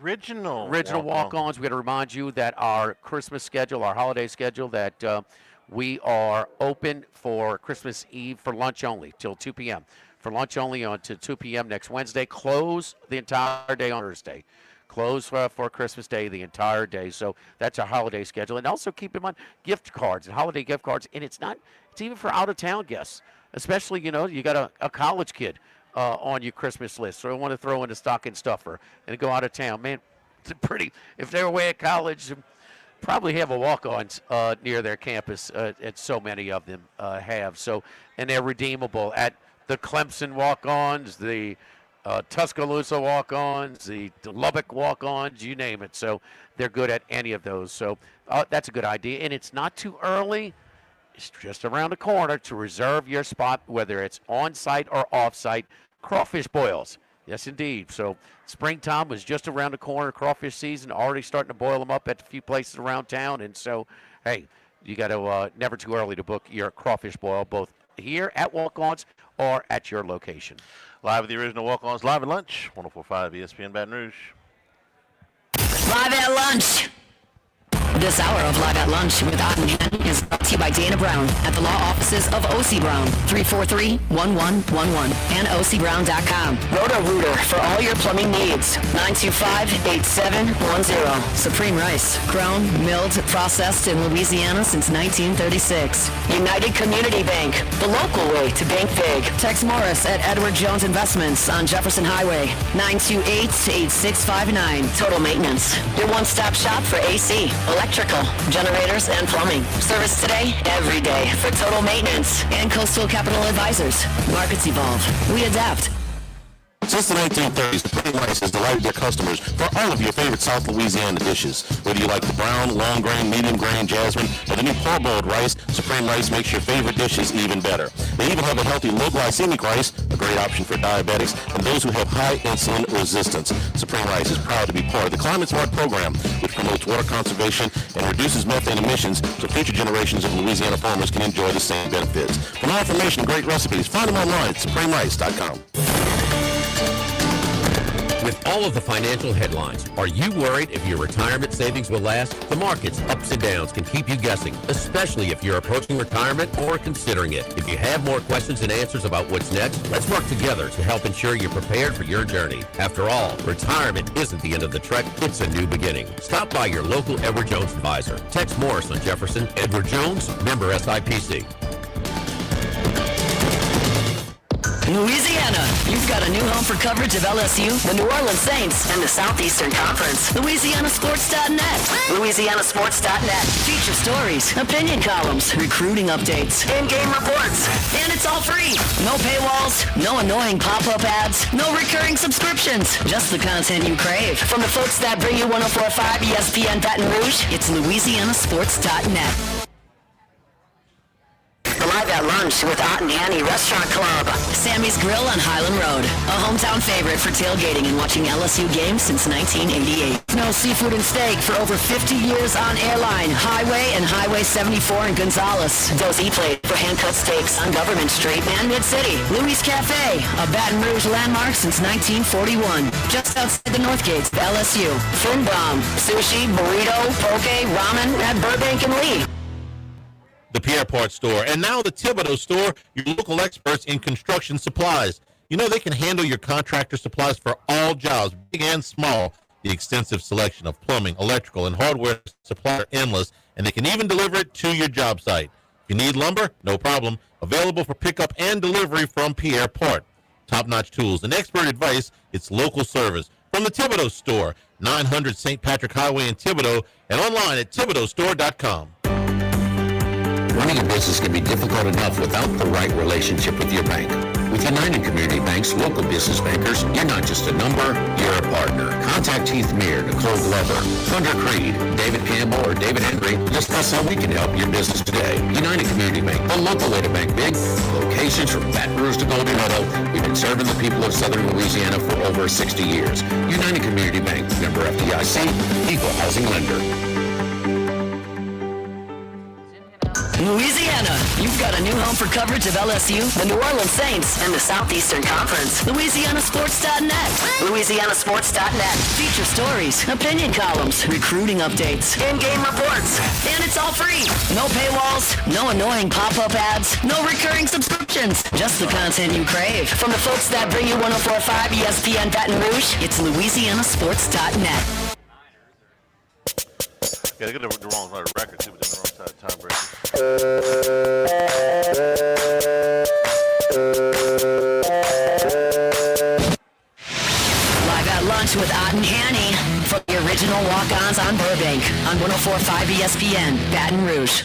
original walk-ons. We got to remind you that our Christmas schedule, our holiday schedule, that we are open for Christmas Eve for lunch only till 2 p.m. For lunch only on to 2 p.m. next Wednesday. Close the entire day on Thursday. Close for Christmas Day the entire day. So that's our holiday schedule. And also keep in mind gift cards and holiday gift cards. And it's even for out-of-town guests, especially, you got a college kid on your Christmas list. So I want to throw in a stocking stuffer and go out of town. Man, it's if they're away at college, probably have a walk-ons near their campus, and so many of them have. So, and they're redeemable at the Clemson walk-ons, the Tuscaloosa walk-ons, the Lubbock walk-ons, you name it. So they're good at any of those. So that's a good idea. And it's not too early. It's just around the corner to reserve your spot, whether it's on-site or off-site. Crawfish boils. Yes, indeed. So springtime was just around the corner. Crawfish season, already starting to boil them up at a few places around town. And so, hey, you got to never too early to book your crawfish boil, both here at Walk-Ons or at your location. Live with the original Walk-Ons, live at lunch, 104.5 ESPN Baton Rouge. Live at lunch. This hour of Live at Lunch with Otten Henny is brought to you by Dana Brown at the law offices of O.C. Brown, 343-1111 and OCBrown.com. Roto-Rooter for all your plumbing needs, 925-8710. Supreme Rice, grown, milled, processed in Louisiana since 1936. United Community Bank, the local way to bank big. Tex Morris at Edward Jones Investments on Jefferson Highway, 928-8659. Total Maintenance, your one-stop shop for AC, electrical, generators, and plumbing. Service today, every day for Total Maintenance. And Coastal Capital Advisors. Markets evolve. We adapt. Since the 1930s, Supreme Rice has delighted their customers for all of your favorite South Louisiana dishes. Whether you like the brown, long grain, medium grain, jasmine, or the new parboiled rice, Supreme Rice makes your favorite dishes even better. They even have a healthy low glycemic rice, a great option for diabetics and those who have high insulin resistance. Supreme Rice is proud to be part of the Climate Smart program, which promotes water conservation and reduces methane emissions so future generations of Louisiana farmers can enjoy the same benefits. For more information and great recipes, find them online at supremerice.com. With all of the financial headlines, are you worried if your retirement savings will last? The market's ups and downs can keep you guessing, especially if you're approaching retirement or considering it. If you have more questions and answers about what's next, let's work together to help ensure you're prepared for your journey. After all, retirement isn't the end of the trek, it's a new beginning. Stop by your local Edward Jones advisor. Tex Morris on Jefferson. Edward Jones, member SIPC. Louisiana, you've got a new home for coverage of LSU, the New Orleans Saints, and the Southeastern Conference. LouisianaSports.net. LouisianaSports.net. Feature stories, opinion columns, recruiting updates, in-game reports. And it's all free. No paywalls, no annoying pop-up ads, no recurring subscriptions. Just the content you crave. From the folks that bring you 104.5 ESPN Baton Rouge, it's LouisianaSports.net. Live at Lunch with Otten Henny Restaurant Club. Sammy's Grill on Highland Road. A hometown favorite for tailgating and watching LSU games since 1988. No seafood and steak for over 50 years on Airline, Highway, and Highway 74 in Gonzales. Dozy Plate for hand-cut steaks on Government Street and Mid-City. Louis Cafe, a Baton Rouge landmark since 1941. Just outside the North Gates of LSU. Fin Bomb, sushi, burrito, poke, ramen at Burbank and Lee. The Pierre Part Store, and now the Thibodeau Store, your local experts in construction supplies. You know they can handle your contractor supplies for all jobs, big and small. The extensive selection of plumbing, electrical, and hardware supplies are endless, and they can even deliver it to your job site. If you need lumber, no problem. Available for pickup and delivery from Pierre Part. Top-notch tools and expert advice, it's local service. From the Thibodeau Store, 900 St. Patrick Highway in Thibodeau, and online at thibodeaustore.com. Running a business can be difficult enough without the right relationship with your bank. With United Community Bank's local business bankers, you're not just a number, you're a partner. Contact Heath Meir, Nicole Glover, Thunder Creed, David Campbell, or David Henry to discuss how we can help your business today. United Community Bank, the local way to bank big. Locations from Baton Rouge to Golden Meadow. We've been serving the people of Southern Louisiana for over 60 years. United Community Bank, member FDIC, equal housing lender. Louisiana, you've got a new home for coverage of LSU, the New Orleans Saints, and the Southeastern Conference. LouisianaSports.net. LouisianaSports.net. Feature stories, opinion columns, recruiting updates, in-game reports. And it's all free. No paywalls, no annoying pop-up ads, no recurring subscriptions. Just the content you crave. From the folks that bring you 104.5 ESPN Baton Rouge, it's LouisianaSports.net. Yeah, they got the wrong record, too, but they're the wrong time breaker. Live at lunch with Ott and Hanny from the original Walk-Ons on Burbank on 104.5 ESPN, Baton Rouge.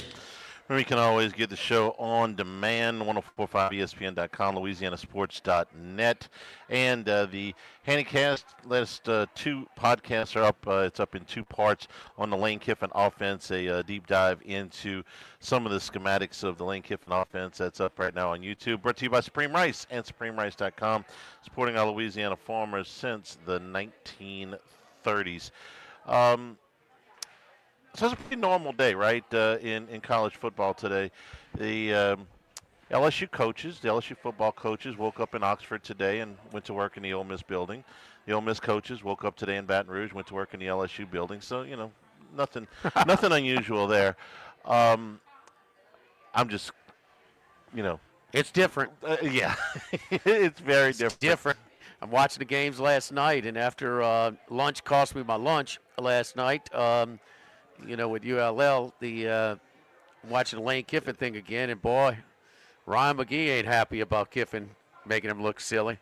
Remember, you can always get the show on demand, 1045ESPN.com, LouisianaSports.net. And the Handycast, last two podcasts are up. It's up in two parts on the Lane Kiffin offense, a deep dive into some of the schematics of the Lane Kiffin offense. That's up right now on YouTube. Brought to you by Supreme Rice and SupremeRice.com, supporting our Louisiana farmers since the 1930s. So it's a pretty normal day, right, in college football today. The LSU coaches, the LSU football coaches, woke up in Oxford today and went to work in the Ole Miss building. The Ole Miss coaches woke up today in Baton Rouge, went to work in the LSU building. So, you know, nothing unusual there. I'm just, you know. It's different. Yeah, it's very different. I'm watching the games last night, and after lunch cost me my lunch last night, you know, with ULL, watching the Lane Kiffin thing again, and boy, Ryan McGee ain't happy about Kiffin making him look silly.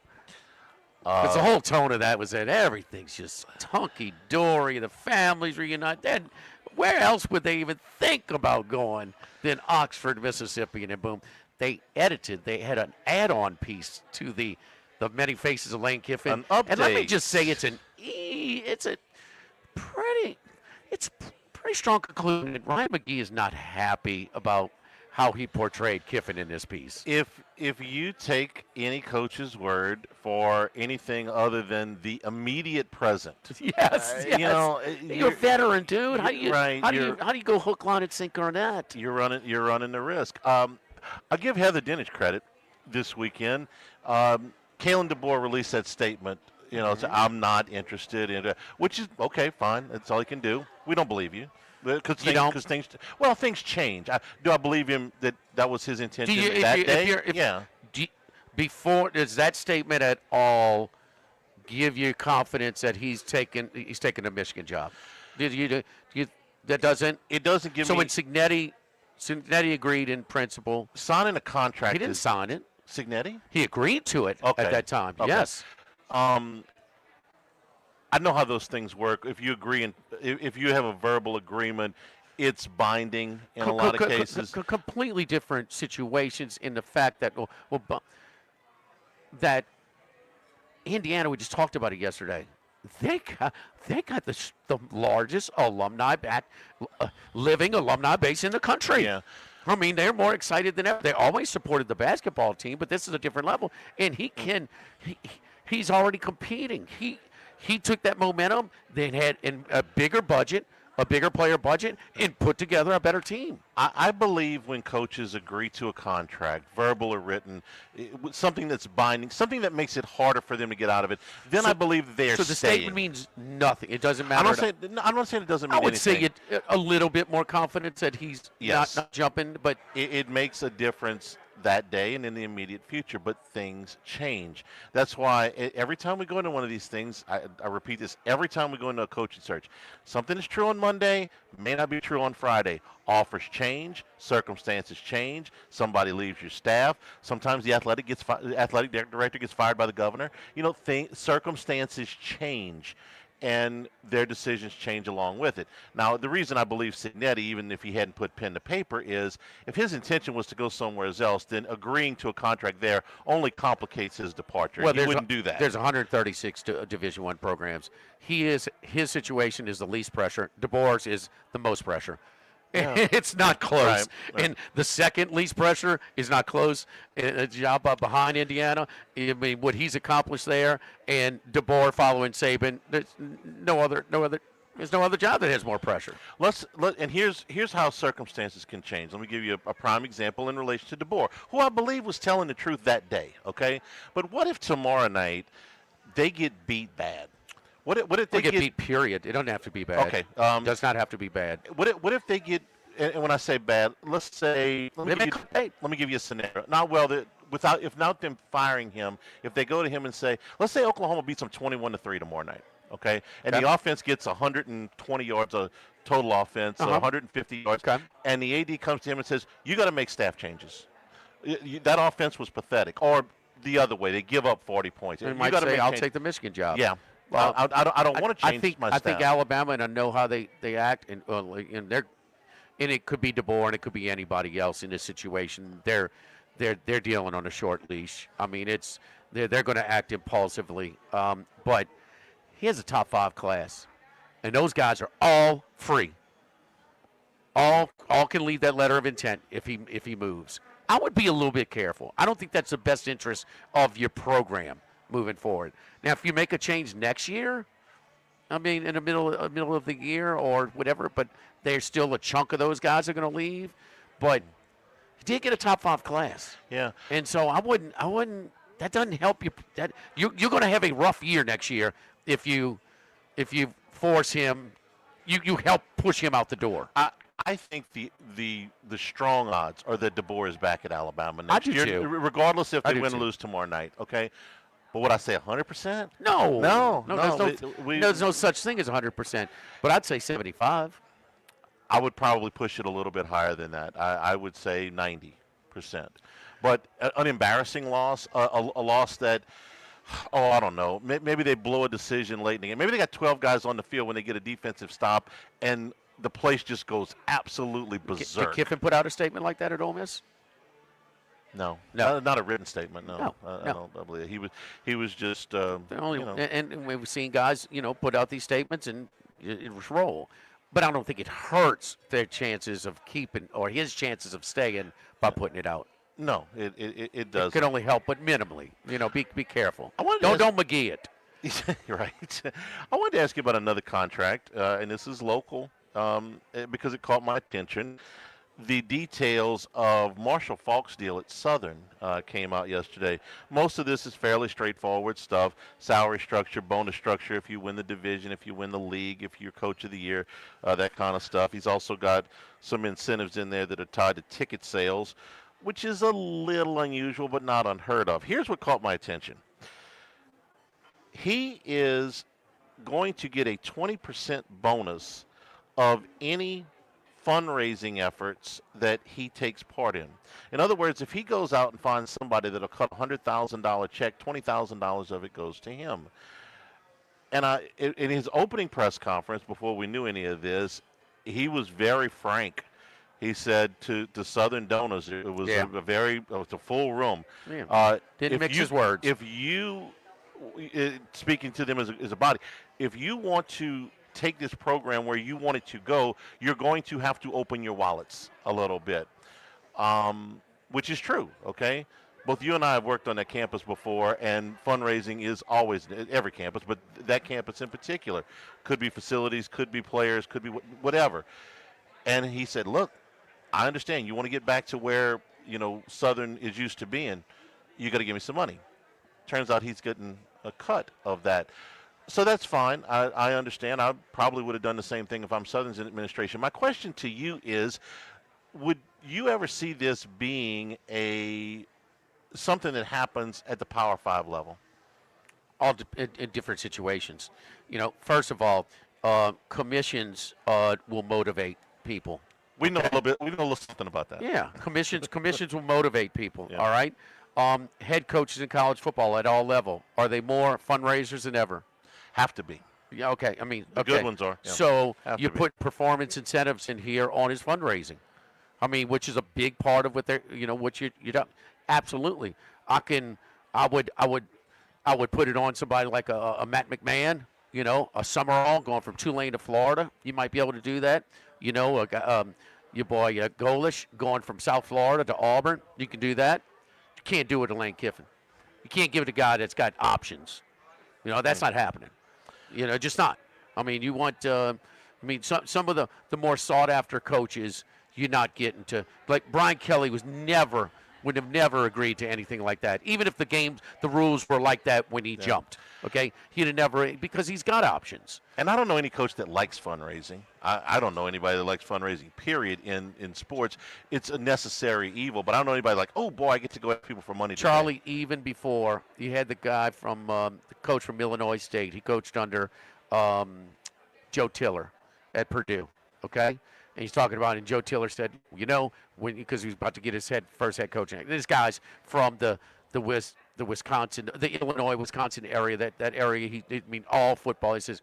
Because the whole tone of that was that everything's just hunky-dory, the families reunited. Where else would they even think about going than Oxford, Mississippi? And then boom, they had an add-on piece to the Many Faces of Lane Kiffin. An update. And let me just say it's a pretty strong conclusion that Ryan McGee is not happy about how he portrayed Kiffin in this piece. If you take any coach's word for anything other than the immediate present, yes. You know, you're a veteran, dude. How do you go hook, line, and sinker on that? You're running the risk. I'll give Heather Dinich credit this weekend. Kalen DeBoer released that statement. You know, so I'm not interested in it, which is okay, fine. That's all he can do. We don't believe you. Because things change. Do I believe him that was his intention that day? Does that statement at all give you confidence that he's taken a Michigan job? That doesn't? It doesn't give me. So when Cignetti agreed in principle. Signing a contract. He didn't sign it. Cignetti? He agreed to it at that time. Okay. Yes. I know how those things work. If you agree and if you have a verbal agreement, it's binding in a lot of cases. Completely different situations in the fact that that Indiana, we just talked about it yesterday. They got the largest living alumni base in the country. Yeah. I mean, they're more excited than ever. They always supported the basketball team, but this is a different level. And he's already competing. He took that momentum, then had a bigger budget, a bigger player budget, and put together a better team. I believe when coaches agree to a contract, verbal or written, something that's binding, something that makes it harder for them to get out of it, then I believe they're staying. So the statement means nothing. It doesn't matter. I'm not saying it doesn't mean anything. I would say a little bit more confidence that he's not jumping, but it makes a difference that day and in the immediate future, but things change. That's why every time we go into one of these things, I repeat this, every time we go into a coaching search, something is true on Monday, may not be true on Friday. Offers change, circumstances change, somebody leaves your staff, sometimes the athletic director gets fired by the governor. You know, circumstances change. And their decisions change along with it. Now, the reason I believe Cignetti, even if he hadn't put pen to paper, is if his intention was to go somewhere else, then agreeing to a contract there only complicates his departure. Well, he wouldn't do that. There's 136 Division I programs. His situation is the least pressure. DeBoer's is the most pressure. Yeah. It's not close. Right. And the second least pressure is not close. A job behind Indiana. I mean, what he's accomplished there, and DeBoer following Saban. There's no other There's no other job that has more pressure. And here's how circumstances can change. Let me give you a prime example in relation to DeBoer, who I believe was telling the truth that day. Okay, but what if tomorrow night they get beat bad? What if they get beat? Period. It doesn't have to be bad. Okay, does not have to be bad. What if they get? And when I say bad, let's say let me give you a scenario. Not well that without them firing him, if they go to him and say, let's say Oklahoma beats them 21-3 tomorrow night. Okay, and the offense gets 120 yards of total offense, 150 yards, and the AD comes to him and says, "You got to make staff changes. That offense was pathetic." Or the other way, they give up 40 points. And might say, "I'll take the Michigan job." Yeah. Well, I don't want to change my staff. I think Alabama, and I know how they act, and it could be DeBoer, and it could be anybody else in this situation. They're dealing on a short leash. I mean, they're going to act impulsively, but he has a top 5 class, and those guys are all free. All can leave that letter of intent if he moves. I would be a little bit careful. I don't think that's the best interest of your program moving forward. Now, if you make a change next year, I mean, in the middle of the year or whatever, but there's still a chunk of those guys are going to leave. But he did get a top 5 class. Yeah. And so I wouldn't. That doesn't help you. That you're going to have a rough year next year if you force him. You help push him out the door. I think the strong odds are that DeBoer is back at Alabama next year, too. regardless if they win or lose tomorrow night. Okay, but would I say 100%? No. No. There's no such thing as 100%. But I'd say 75. I would probably push it a little bit higher than that. I would say 90%. But an embarrassing loss, a loss that, I don't know. Maybe they blow a decision late in the game. Maybe they got 12 guys on the field when they get a defensive stop, and the place just goes absolutely berserk. Did Kiffin put out a statement like that at Ole Miss? No. Not a written statement. No. I don't believe it. He was just. And we've seen guys, put out these statements and it was roll. But I don't think it hurts their chances of keeping or his chances of staying by putting it out. No, it does. It could only help, but minimally. Be careful. Don't McGee it. Right. I wanted to ask you about another contract, and this is local because it caught my attention. The details of Marshall Faulk's deal at Southern came out yesterday. Most of this is fairly straightforward stuff: salary structure, bonus structure, if you win the division, if you win the league, if you're coach of the year, that kind of stuff. He's also got some incentives in there that are tied to ticket sales, which is a little unusual but not unheard of. Here's what caught my attention. He is going to get a 20% bonus of any fundraising efforts that he takes part in. In other words, if he goes out and finds somebody that'll cut a $100,000 check, $20,000 of it goes to him. And in his opening press conference, before we knew any of this, he was very frank. He said to Southern donors, it was a full room. Yeah. Didn't mix his words. If you, speaking to them as a body, if you want to take this program where you want it to go, you're going to have to open your wallets a little bit, which is true, okay? Both you and I have worked on that campus before, and fundraising is always every campus, but that campus in particular. Could be facilities, could be players, could be whatever. And he said, look, I understand you want to get back to where, Southern is used to being. You got to give me some money. Turns out he's getting a cut of that. So that's fine. I understand. I probably would have done the same thing if I'm Southern's administration. My question to you is, would you ever see this being something that happens at the Power 5 level? All in different situations. First of all, commissions will motivate people. We know a little bit. We know a little something about that. Yeah, commissions will motivate people. Yeah. All right. Head coaches in college football at all level, are they more fundraisers than ever? Have to be. Yeah. Okay. I mean, the good ones are. Yeah. So Have you to be. put performance incentives in here on his fundraising. I mean, which is a big part of what they're, what you don't. Absolutely. I would put it on somebody like a Matt McMahon. A Summerall going from Tulane to Florida. You might be able to do that. Your boy Golish going from South Florida to Auburn. You can do that. You can't do it to Lane Kiffin. You can't give it to a guy that's got options. That's not happening. Just not. I mean, you want, some of the more sought after coaches, you're not getting to. Like Brian Kelly would have never agreed to anything like that, even if the rules were like that when he jumped. Okay, he'd have never, because he's got options. And I don't know any coach that likes fundraising. I don't know anybody that likes fundraising, period, in sports. It's a necessary evil, but I don't know anybody like, oh, boy, I get to go after people for money. Charlie, even before, you had the guy from, the coach from Illinois State. He coached under Joe Tiller at Purdue, okay? And he's talking about, and Joe Tiller said, because he was about to get his first head coaching. This guy's from the Wisconsin, the Illinois, Wisconsin area, that area, all football. He says,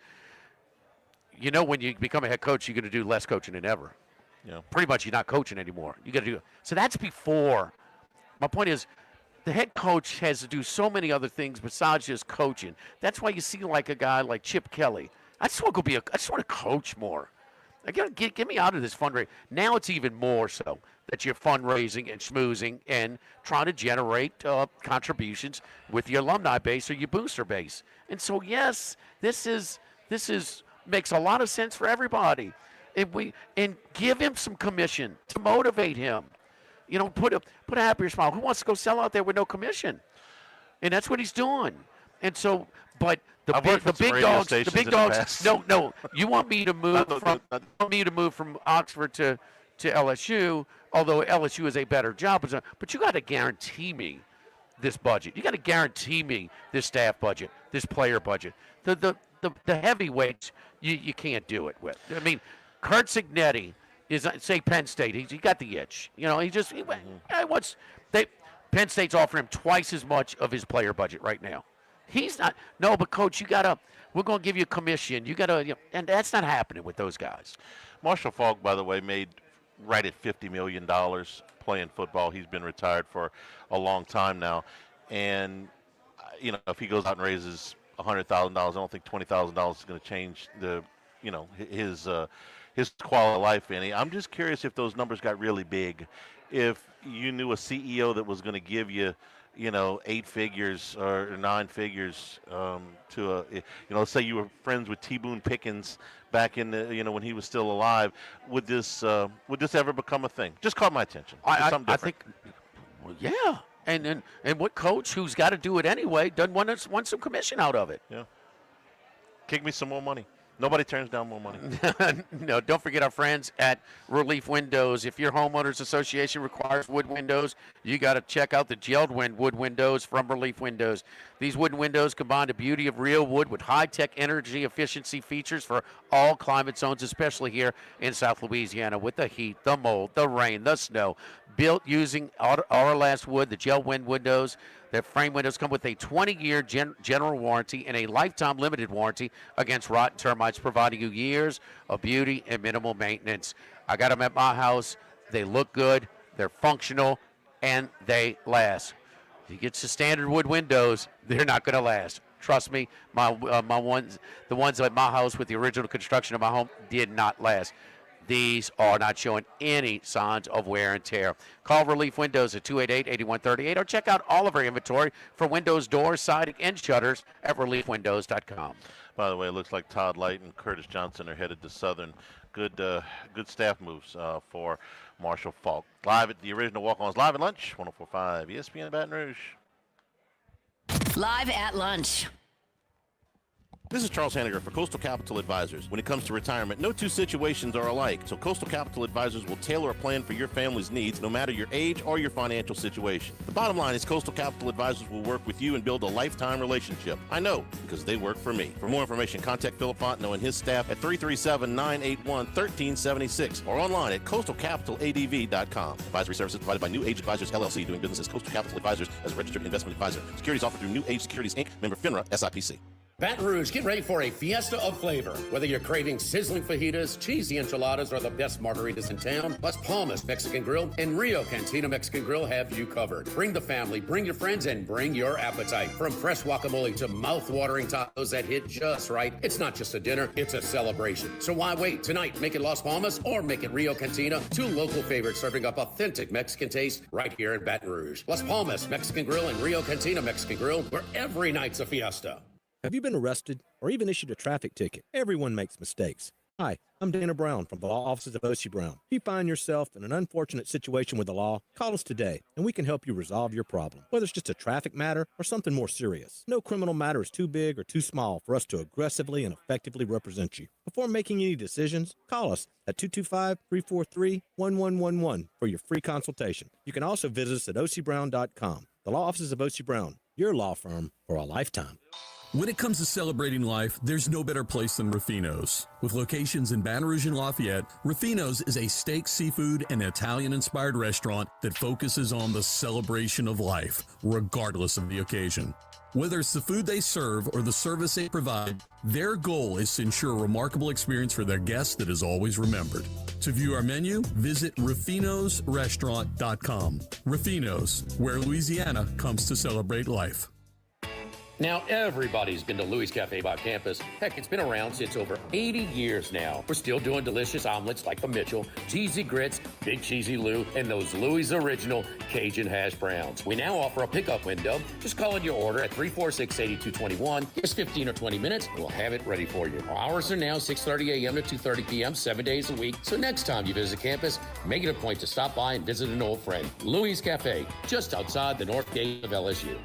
when you become a head coach, you're going to do less coaching than ever. Yeah. Pretty much you're not coaching anymore. You got to do it. So that's before. My point is, the head coach has to do so many other things besides just coaching. That's why you see like a guy like Chip Kelly. I just want to coach more. I gotta get me out of this fundraising. Now it's even more so that you're fundraising and schmoozing and trying to generate contributions with your alumni base or your booster base. And so yes, this is makes a lot of sense for everybody. And give him some commission to motivate him. Put a happier smile. Who wants to go sell out there with no commission? And that's what he's doing. And so, but the big dogs. No. You want me to move from Oxford to LSU? Although LSU is a better job, but you got to guarantee me this budget. You got to guarantee me this staff budget, this player budget. The heavyweights, you can't do it with. I mean, Kurt Signetti is, say, Penn State. He got the itch. Penn State's offering him twice as much of his player budget right now. He's not. No, but coach, we're going to give you a commission. You got to, and that's not happening with those guys. Marshall Faulk, by the way, made right at $50 million playing football. He's been retired for a long time now. And, if he goes out and raises $100,000, I don't think $20,000 is going to change his quality of life any. I'm just curious if those numbers got really big. If you knew a CEO that was going to give you, 8 figures or 9 figures to let's say you were friends with T. Boone Pickens back in the, when he was still alive, would this ever become a thing? Just caught my attention. I think, well, yeah. And what coach who's got to do it anyway doesn't want some commission out of it? Yeah. Kick me some more money. Nobody turns down more money. No, don't forget our friends at Relief Windows. If your homeowners association requires wood windows, you got to check out the gelled wood windows from Relief Windows. These wooden windows combine the beauty of real wood with high-tech energy efficiency features for all climate zones, especially here in South Louisiana with the heat, the mold, the rain, the snow. Built using Last wood, the gel windows. Their frame windows come with a 20-year general warranty and a lifetime limited warranty against rotten termites, providing you years of beauty and minimal maintenance. I got them at my house. They look good, they're functional, and they last. If you get the standard wood windows, they're not going to last. Trust me, the ones at my house with the original construction of my home did not last. These are not showing any signs of wear and tear. Call Relief Windows at 288-8138 or check out all of our inventory for windows, doors, siding, and shutters at reliefwindows.com. By the way, it looks like Todd Light and Curtis Johnson are headed to Southern. Good staff moves for Marshall Faulk. Live at the original Walk-Ons, live at lunch, 104.5 ESPN in Baton Rouge. Live at lunch. This is Charles Hanniger for Coastal Capital Advisors. When it comes to retirement, no two situations are alike, so Coastal Capital Advisors will tailor a plan for your family's needs, no matter your age or your financial situation. The bottom line is Coastal Capital Advisors will work with you and build a lifetime relationship. I know, because they work for me. For more information, contact Philip Fontenot and his staff at 337-981-1376 or online at coastalcapitaladv.com. Advisory services provided by New Age Advisors, LLC, doing business as Coastal Capital Advisors as a registered investment advisor. Securities offered through New Age Securities, Inc., member FINRA, SIPC. Baton Rouge, get ready for a fiesta of flavor. Whether you're craving sizzling fajitas, cheesy enchiladas, or the best margaritas in town, Las Palmas Mexican Grill and Rio Cantina Mexican Grill have you covered. Bring the family, bring your friends, and bring your appetite. From fresh guacamole to mouth-watering tacos that hit just right, it's not just a dinner, it's a celebration. So why wait? Tonight, make it Las Palmas or make it Rio Cantina, two local favorites serving up authentic Mexican taste right here in Baton Rouge. Las Palmas Mexican Grill and Rio Cantina Mexican Grill, where every night's a fiesta. Have you been arrested or even issued a traffic ticket? Everyone makes mistakes. Hi, I'm Dana Brown from the law offices of O.C. Brown. If you find yourself in an unfortunate situation with the law, call us today and we can help you resolve your problem, whether it's just a traffic matter or something more serious. No criminal matter is too big or too small for us to aggressively and effectively represent you. Before making any decisions, call us at 225-343-1111 for your free consultation. You can also visit us at ocbrown.com. The law offices of O.C. Brown, your law firm for a lifetime. When it comes to celebrating life, there's no better place than Ruffino's. With locations in Baton Rouge and Lafayette, Ruffino's is a steak, seafood, and Italian-inspired restaurant that focuses on the celebration of life, regardless of the occasion. Whether it's the food they serve or the service they provide, their goal is to ensure a remarkable experience for their guests that is always remembered. To view our menu, visit ruffinosrestaurant.com. Ruffino's, where Louisiana comes to celebrate life. Now, everybody's been to Louis Cafe by campus. Heck, it's been around since over 80 years now. We're still doing delicious omelets like the Mitchell, cheesy grits, Big Cheesy Lou, and those Louis Original Cajun hash browns. We now offer a pickup window. Just call in your order at 346-8221. Just 15 or 20 minutes, and we'll have it ready for you. Our hours are now 6:30 a.m. to 2:30 p.m., 7 days a week. So next time you visit campus, make it a point to stop by and visit an old friend. Louis Cafe, just outside the north gate of LSU.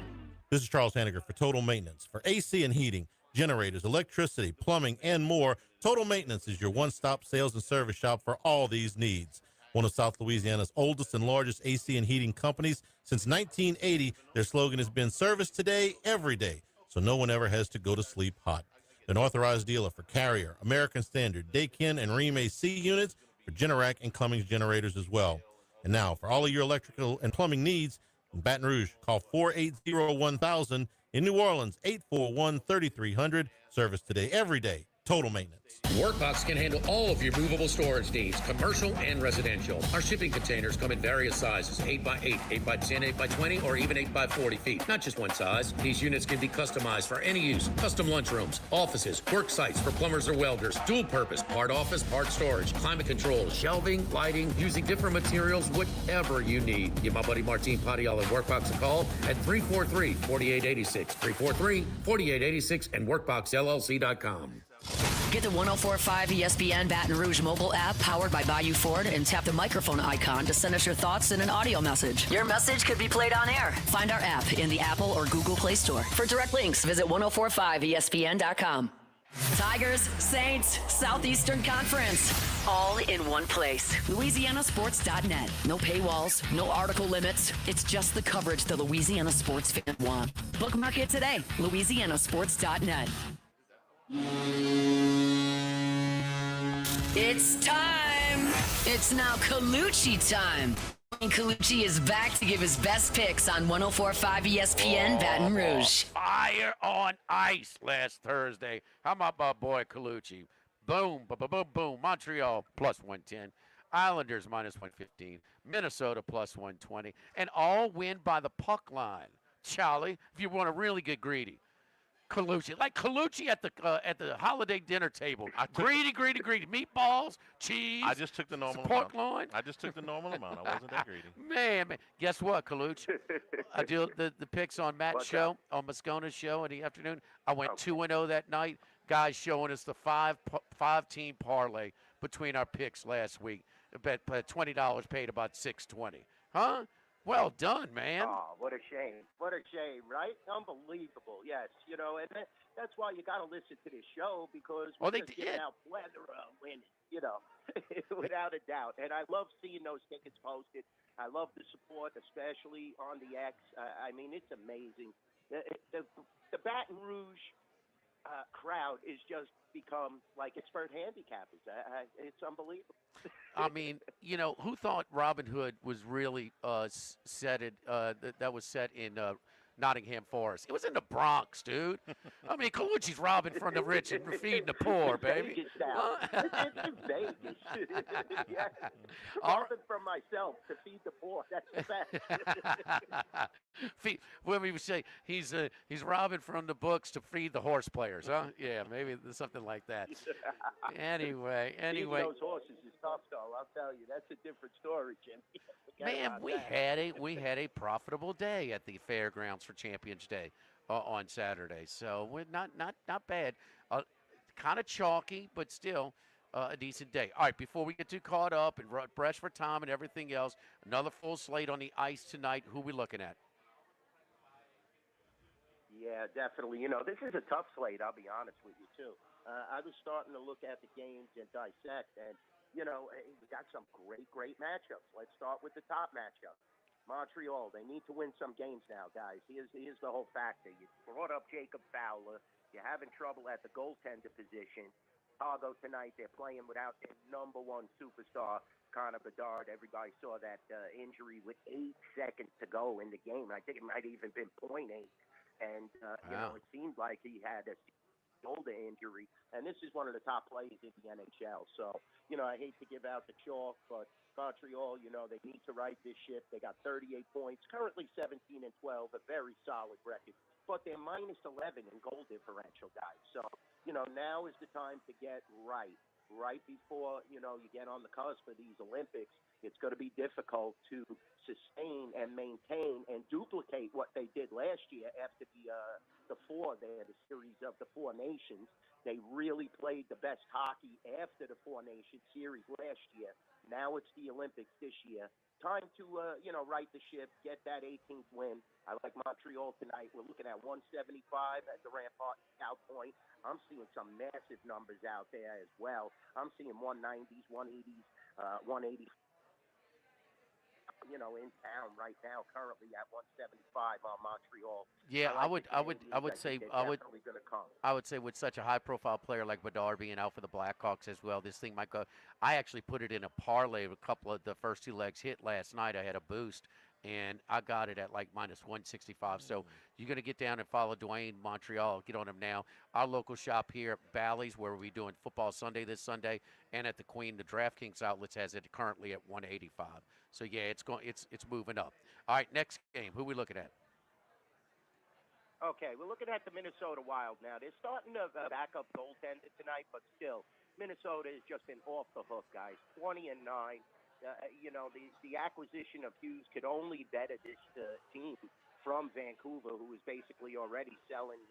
This is Charles Hanniger for Total Maintenance. For AC and heating, generators, electricity, plumbing, and more, Total Maintenance is your one-stop sales and service shop for all these needs. One of South Louisiana's oldest and largest AC and heating companies. Since 1980, their slogan has been service today, every day, so no one ever has to go to sleep hot. They're an authorized dealer for Carrier, American Standard, Daikin, and Rheem AC units, for Generac and Cummins generators as well. And now, for all of your electrical and plumbing needs, in Baton Rouge, call 480-1000. In New Orleans, 841-3300. Service today, every day. Total Maintenance. Workbox can handle all of your movable storage needs, commercial and residential. Our shipping containers come in various sizes, 8x8, 8x10, 8x20, or even 8x40 feet. Not just one size. These units can be customized for any use. Custom lunchrooms, offices, work sites for plumbers or welders, dual purpose, part office, part storage, climate control, shelving, lighting, using different materials, whatever you need. Give my buddy Martin Padial and Workbox a call at 343-4886, 343-4886, and workboxllc.com. Get the 104.5 ESPN Baton Rouge mobile app powered by Bayou Ford and tap the microphone icon to send us your thoughts in an audio message. Your message could be played on air. Find our app in the Apple or Google Play Store. For direct links, visit 1045ESPN.com. Tigers, Saints, Southeastern Conference, all in one place. LouisianaSports.net. No paywalls, no article limits. It's just the coverage the Louisiana sports fans want. Bookmark it today. LouisianaSports.net. It's time. It's now Colucci time. Colucci is back to give his best picks on 104.5 ESPN Baton Rouge. Fire on ice last Thursday. How about my boy Colucci? Boom, boom, boom. Montreal plus 110. Islanders minus 115. Minnesota plus 120. And all win by the puck line. Charlie, if you want to really get greedy. Colucci, like Colucci at the holiday dinner table. Greedy. Meatballs, cheese. I just took the normal pork amount. loin. I just took the normal amount. I wasn't that greedy. Man, guess what, Colucci? I do the picks on Matt's show, on Moscona's show in the afternoon. I went 2-0 that night. Guys showing us the five-team parlay between our picks last week. Bet $20 paid about $6.20. Huh? Well done, man. Oh, what a shame. What a shame, right? Unbelievable, yes. You know, and that's why you got to listen to this show because we're just giving out plethora of winning, you know, without a doubt. And I love seeing those tickets posted. I love the support, especially on the X. I mean, it's amazing. The Baton Rouge crowd is just become like expert handicappers. It's unbelievable. I mean, you know, who thought Robin Hood was really set in Nottingham Forest? It was in the Bronx, dude. I mean, Colucci's robbing from the rich and feeding the poor, baby. Vegas now. It's in Vegas. Yeah. Robbing from myself to feed the poor. That's the best. When we say he's robbing from the books to feed the horse players, huh? Yeah, maybe something like that. Anyway. Feeding those horses is tough, though. I'll tell you, that's a different story, Jim. Man, we had a profitable day at the fairgrounds for Champions Day. on Saturday. So we're not bad. Kind of chalky, but still a decent day. All right, before we get too caught up and brush for time and everything else, another full slate on the ice tonight. Who we looking at? Yeah, definitely. This is a tough slate, I'll be honest with you, too. I was starting to look at the games and dissect, and, we got some great matchups. Let's start with the top matchup. Montreal, they need to win some games now, guys. Here's the whole factor. You brought up Jacob Fowler. You're having trouble at the goaltender position. Chicago tonight, they're playing without their number one superstar, Connor Bedard. Everybody saw that injury with 8 seconds to go in the game. I think it might have even been .8. And, it seemed like he had a shoulder injury. And this is one of the top players in the NHL. So, I hate to give out the chalk, but Montreal, they need to right this ship. They got 38 points, currently 17-12, a very solid record. But they're -11 in goal differential, guys. So, now is the time to get right before, you get on the cusp of these Olympics. It's going to be difficult to sustain and maintain and duplicate what they did last year after the four. They had a series of the Four Nations. They really played the best hockey after the Four Nations series last year. Now it's the Olympics this year. Time to, right the ship, get that 18th win. I like Montreal tonight. We're looking at 175 at the Rampart South Point. I'm seeing some massive numbers out there as well. I'm seeing 190s, 180s, 180. In town right now, currently at 175 on Montreal. Yeah, I would say I would say with such a high-profile player like Bedard being out for the Blackhawks as well, this thing might go. I actually put it in a parlay. A couple of the first two legs hit last night. I had a boost, and I got it at like -165. So you're going to get down and follow Dwayne Montreal. Get on him now. Our local shop here at Bally's, where we'll be doing Football Sunday this Sunday, and at the Queen, the DraftKings outlets has it currently at 185. So yeah, it's moving up. All right, next game. Who are we looking at? Okay, we're looking at the Minnesota Wild now. They're starting to back up goaltender tonight, but still, Minnesota has just been off the hook, guys. 20-9. The acquisition of Hughes could only better this team from Vancouver, who is basically already selling,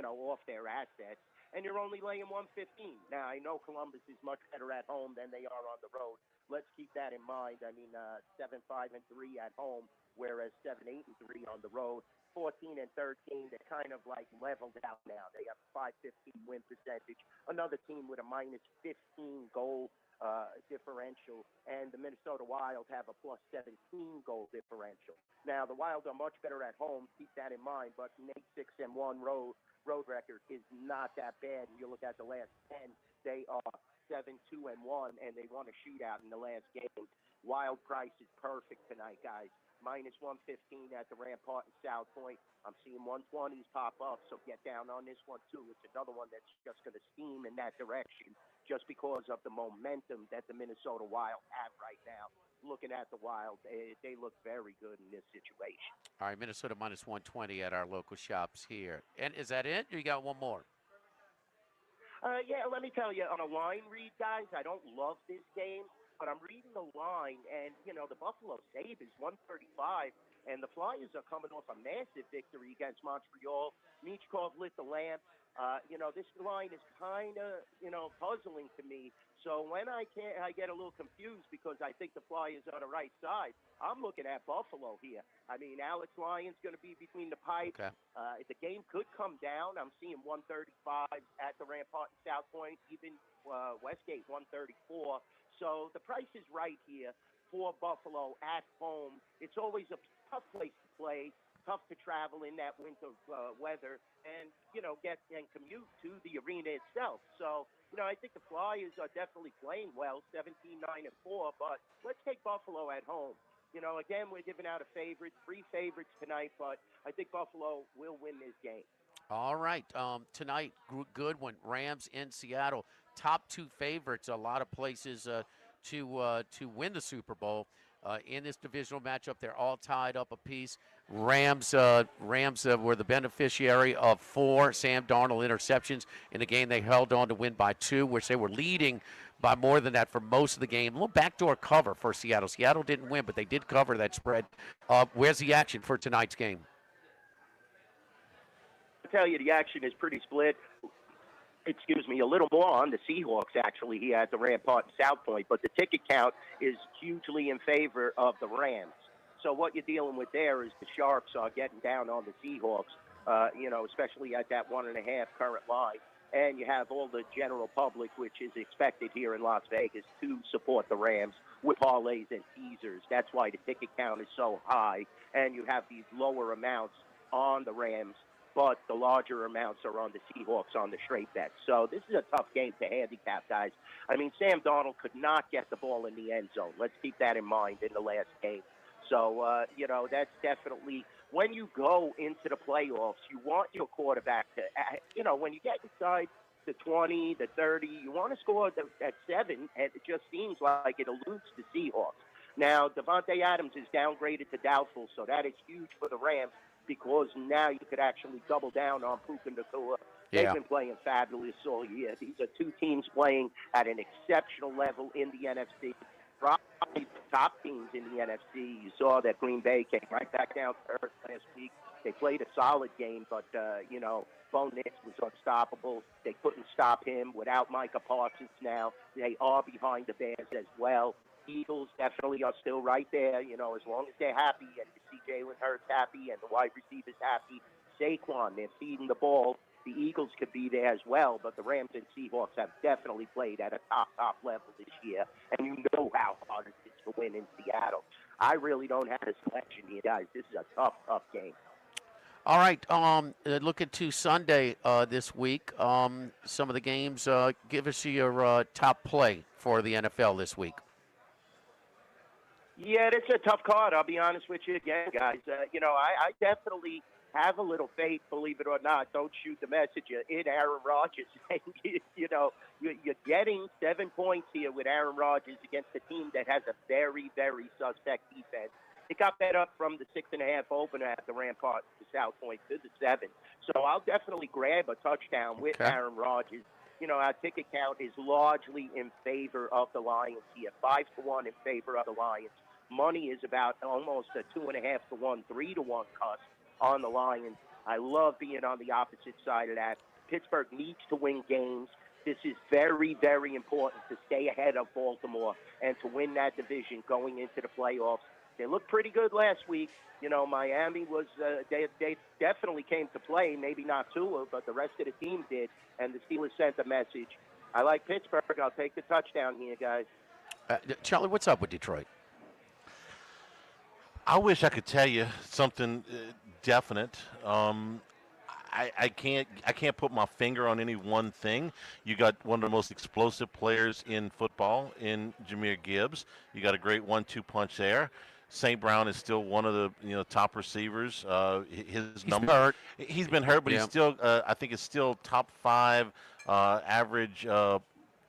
off their assets. And you're only laying 115. Now, I know Columbus is much better at home than they are on the road. Let's keep that in mind. I mean, 7-5-3 at home, whereas 7-8-3 on the road. 14 and 13, they're kind of like leveled out now. They have a .515 win percentage. Another team with a -15 goal differential, and the Minnesota Wild have a +17 goal differential. Now, the Wild are much better at home. Keep that in mind. But an 8-6-1 road record is not that bad. You look at the last 10, they are 7-2-1, and they won a shootout in the last game. Wild price is perfect tonight, guys. -115 at the Rampart and South Point. I'm seeing 120s pop up, so get down on this one, too. It's another one that's just going to steam in that direction just because of the momentum that the Minnesota Wild have right now. Looking at the Wild, they look very good in this situation. All right, Minnesota -120 at our local shops here. And is that it, or you got one more? Yeah, let me tell you, on a line read, guys, I don't love this game. But I'm reading the line, and, the Buffalo Sabres, 135, and the Flyers are coming off a massive victory against Montreal. Michkov lit the lamp. This line is kind of, puzzling to me. So when I get a little confused because I think the Flyers are on the right side. I'm looking at Buffalo here. I mean, Alex Lyon's going to be between the pipes. Okay. The game could come down. I'm seeing 135 at the Rampart and South Point, even Westgate 134. So the price is right here for Buffalo at home. It's always a tough place to play, tough to travel in that winter weather, and, get and commute to the arena itself. So, I think the Flyers are definitely playing well, 17-9-4, but let's take Buffalo at home. Again, we're giving out a favorite, 3 favorites tonight, but I think Buffalo will win this game. All right. Tonight, good one. Rams in Seattle. Top 2 favorites. A lot of places to win the Super Bowl. In this divisional matchup, they're all tied up apiece. Rams were the beneficiary of 4 Sam Darnold interceptions in a game they held on to win by 2, which they were leading by more than that for most of the game. A little backdoor cover for Seattle. Seattle didn't win, but they did cover that spread. Where's the action for tonight's game? tell you the action is pretty split. Excuse me, a little more on the Seahawks, actually, here at the Rampart in South Point. But the ticket count is hugely in favor of the Rams. So what you're dealing with there is the Sharks are getting down on the Seahawks, especially at that 1.5 current line. And you have all the general public, which is expected here in Las Vegas, to support the Rams with parlays and teasers. That's why the ticket count is so high. And you have these lower amounts on the Rams, but the larger amounts are on the Seahawks on the straight bet. So this is a tough game to handicap, guys. I mean, Sam Darnold could not get the ball in the end zone. Let's keep that in mind in the last game. So, that's definitely, when you go into the playoffs, you want your quarterback to, when you get inside the 20, the 30, you want to score at 7, and it just seems like it eludes the Seahawks. Now, Devontae Adams is downgraded to doubtful, so that is huge for the Rams, because now you could actually double down on Puka Nacua. They've been playing fabulous all year. These are two teams playing at an exceptional level in the NFC. Probably the top teams in the NFC. You saw that Green Bay came right back down to earth last week. They played a solid game, but, Bo Nix was unstoppable. They couldn't stop him without Micah Parsons now. They are behind the Bears as well. Eagles definitely are still right there, as long as they're happy and you see Jalen Hurts happy and the wide receivers happy. Saquon, they're feeding the ball. The Eagles could be there as well, but the Rams and Seahawks have definitely played at a top level this year, and you know how hard it is to win in Seattle. I really don't have a selection here, guys. This is a tough game. All right, looking to Sunday this week, some of the games, give us your top play for the NFL this week. Yeah, it's a tough card. I'll be honest with you again, guys. I definitely have a little faith, believe it or not. Don't shoot the messenger in Aaron Rodgers. You're getting 7 points here with Aaron Rodgers against a team that has a very, very suspect defense. It got bet up from the 6.5 opener at the Rampart to South Point to the 7. So I'll definitely grab a touchdown with Aaron Rodgers. Our ticket count is largely in favor of the Lions here, 5-1 in favor of the Lions. Money is about almost a 2.5-1, 3-1 cost on the Lions. I love being on the opposite side of that. Pittsburgh needs to win games. This is very, very important to stay ahead of Baltimore and to win that division going into the playoffs. They looked pretty good last week. Miami was they definitely came to play, maybe not Tua, but the rest of the team did, and the Steelers sent a message. I like Pittsburgh. I'll take the touchdown here, guys. Charlie, what's up with Detroit? I wish I could tell you something definite. I can't put my finger on any one thing. You got one of the most explosive players in football in Jahmyr Gibbs. You got a great 1-2 punch there. St. Brown is still one of the top receivers. He's been hurt, but he's still I think it's still top 5 average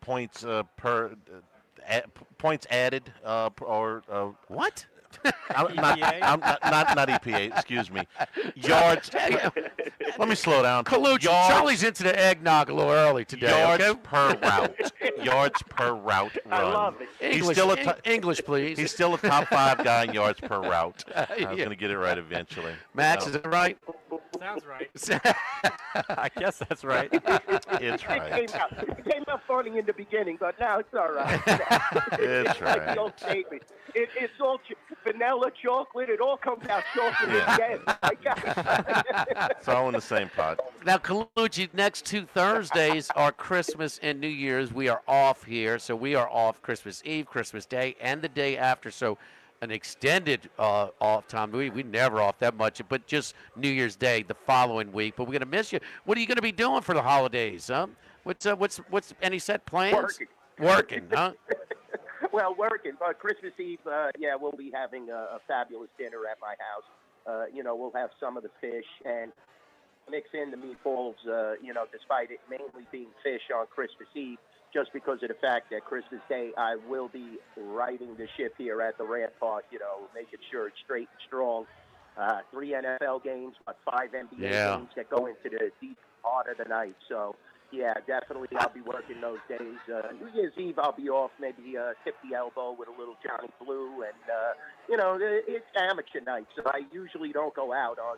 points per points added what? not EPA, excuse me. Yards. Let me slow down. Charlie's into the eggnog a little early today. Yards per route. Yards per route run. I love it. English, please. He's still a top 5 guy in yards per route. I was going to get it right eventually. Max, is that right? Sounds right. I guess that's right. It's right. It came out funny in the beginning, but now it's all right. It's right. Like the old statement. It's all vanilla chocolate. It all comes out chocolate again. It's all in the same pot. Now, Colucci, next 2 Thursdays are Christmas and New Year's. We are off here, so we are off Christmas Eve, Christmas Day, and the day after. So an extended off time. We never off that much, but just New Year's Day the following week. But we're going to miss you. What are you going to be doing for the holidays, huh? What's any set plans? Working, huh? Well, working, but Christmas Eve, we'll be having a fabulous dinner at my house. We'll have some of the fish and mix in the meatballs, despite it mainly being fish on Christmas Eve, just because of the fact that Christmas Day I will be riding the ship here at the Rampart, making sure it's straight and strong. 3 NFL games, 5 NBA games that go into the deep part of the night. So, Yeah, definitely. I'll be working those days. New Year's Eve, I'll be off. Maybe tip the elbow with a little Johnny Blue, and it's amateur night, so I usually don't go out on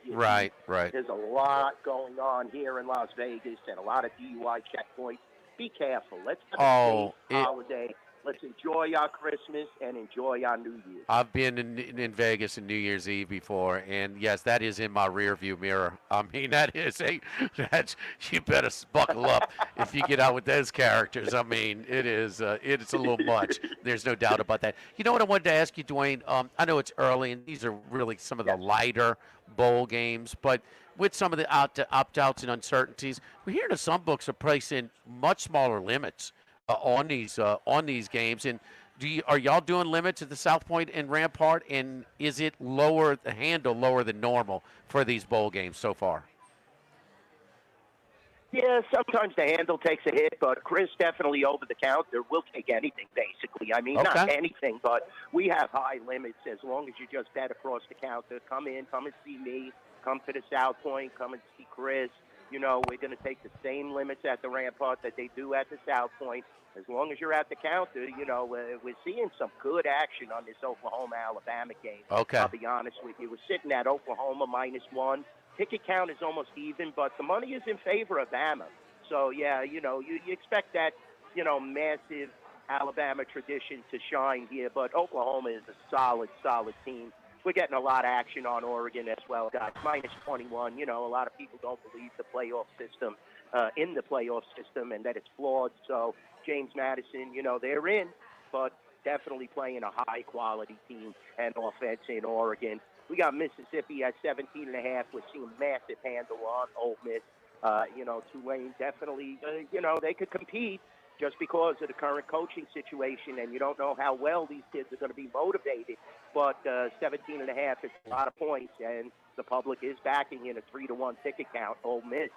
New Year's Right, Eve. right. There's a lot going on here in Las Vegas, and a lot of DUI checkpoints. Be careful. Let's have a safe holiday. Let's enjoy our Christmas and enjoy our New Year. I've been in Vegas on New Year's Eve before, and yes, that is in my rearview mirror. I mean, that's you better buckle up if you get out with those characters. I mean, it's a little much. There's no doubt about that. You know what I wanted to ask you, Dwayne? I know it's early, and these are really some of the lighter bowl games, but with some of the opt-outs and uncertainties, we hear that some books are placing much smaller limits on these games. And are y'all doing limits at the South Point and Rampart? And is it lower than normal for these bowl games so far? Yeah, sometimes the handle takes a hit, but Chris definitely over the counter will take anything, basically. I mean, not anything, but we have high limits as long as you just bet across the counter. Come in, come and see me, come to the South Point, come and see Chris. We're going to take the same limits at the Rampart that they do at the South Point. As long as you're at the counter, we're seeing some good action on this Oklahoma-Alabama game. Okay. I'll be honest with you. We're sitting at Oklahoma -1. Ticket count is almost even, but the money is in favor of Bama. So, yeah, you expect that, massive Alabama tradition to shine here. But Oklahoma is a solid, solid team. We're getting a lot of action on Oregon as well, guys. -21. A lot of people don't believe the playoff system, in the playoff system, and that it's flawed. So James Madison, they're in, but definitely playing a high-quality team and offense in Oregon. We got Mississippi at 17.5. We're seeing massive handle on Ole Miss. Tulane definitely, they could compete just because of the current coaching situation, and you don't know how well these kids are going to be motivated. But 17.5 is a lot of points, and the public is backing in a 3-1 ticket count, Ole Miss.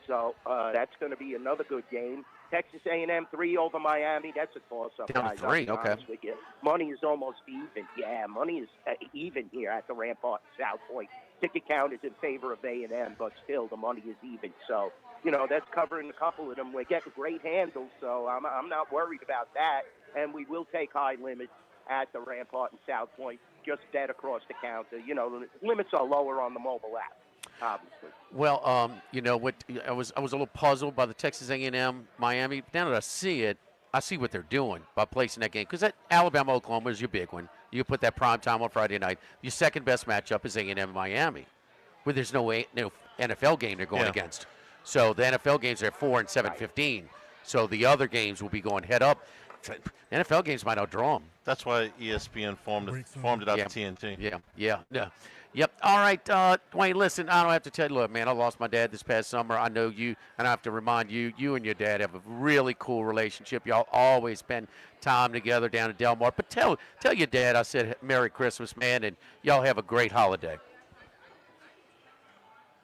So that's going to be another good game. Texas A&M 3 over Miami. That's a toss-up, Down guys. to 3, I'll be honest with you. Money is almost even. Yeah, money is even here at the Rampart South Point. Ticket count is in favor of A&M, but still the money is even. So, that's covering a couple of them. We're getting great handles, so I'm not worried about that. And we will take high limits at the Rampart and South Point. Just bet across the counter. The limits are lower on the mobile app, obviously. Well, what I was a little puzzled by the Texas A&M Miami. Now that I see what they're doing by placing that game, because that Alabama Oklahoma is your big one. You put that prime time on Friday night. Your second best matchup is A&M Miami, where there's no NFL game they're going against. So the NFL games are at 4 and 7:15. So the other games will be going head up. NFL games might outdraw them. That's why ESPN formed it out to TNT. Yeah. Yep. All right, Dwayne, listen, I don't have to tell you, look, man, I lost my dad this past summer. I know you, and I have to remind you, you and your dad have a really cool relationship. Y'all always spend time together down at Del Mar. But tell your dad I said Merry Christmas, man, and y'all have a great holiday.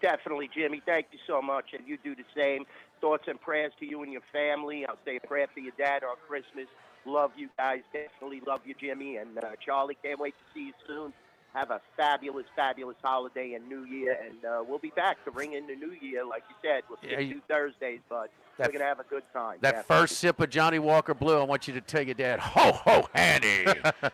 Definitely, Jimmy. Thank you so much, and you do the same. Thoughts and prayers to you and your family. I'll say a prayer for your dad on Christmas. Love you guys. Definitely love you, Jimmy. And Charlie, can't wait to see you soon. Have a fabulous, fabulous holiday and New Year. And we'll be back to ring in the New Year. Like you said, we'll skip 2 Thursdays, but we're going to have a good time. That first sip of Johnny Walker Blue, I want you to tell your dad, ho, ho, Handy.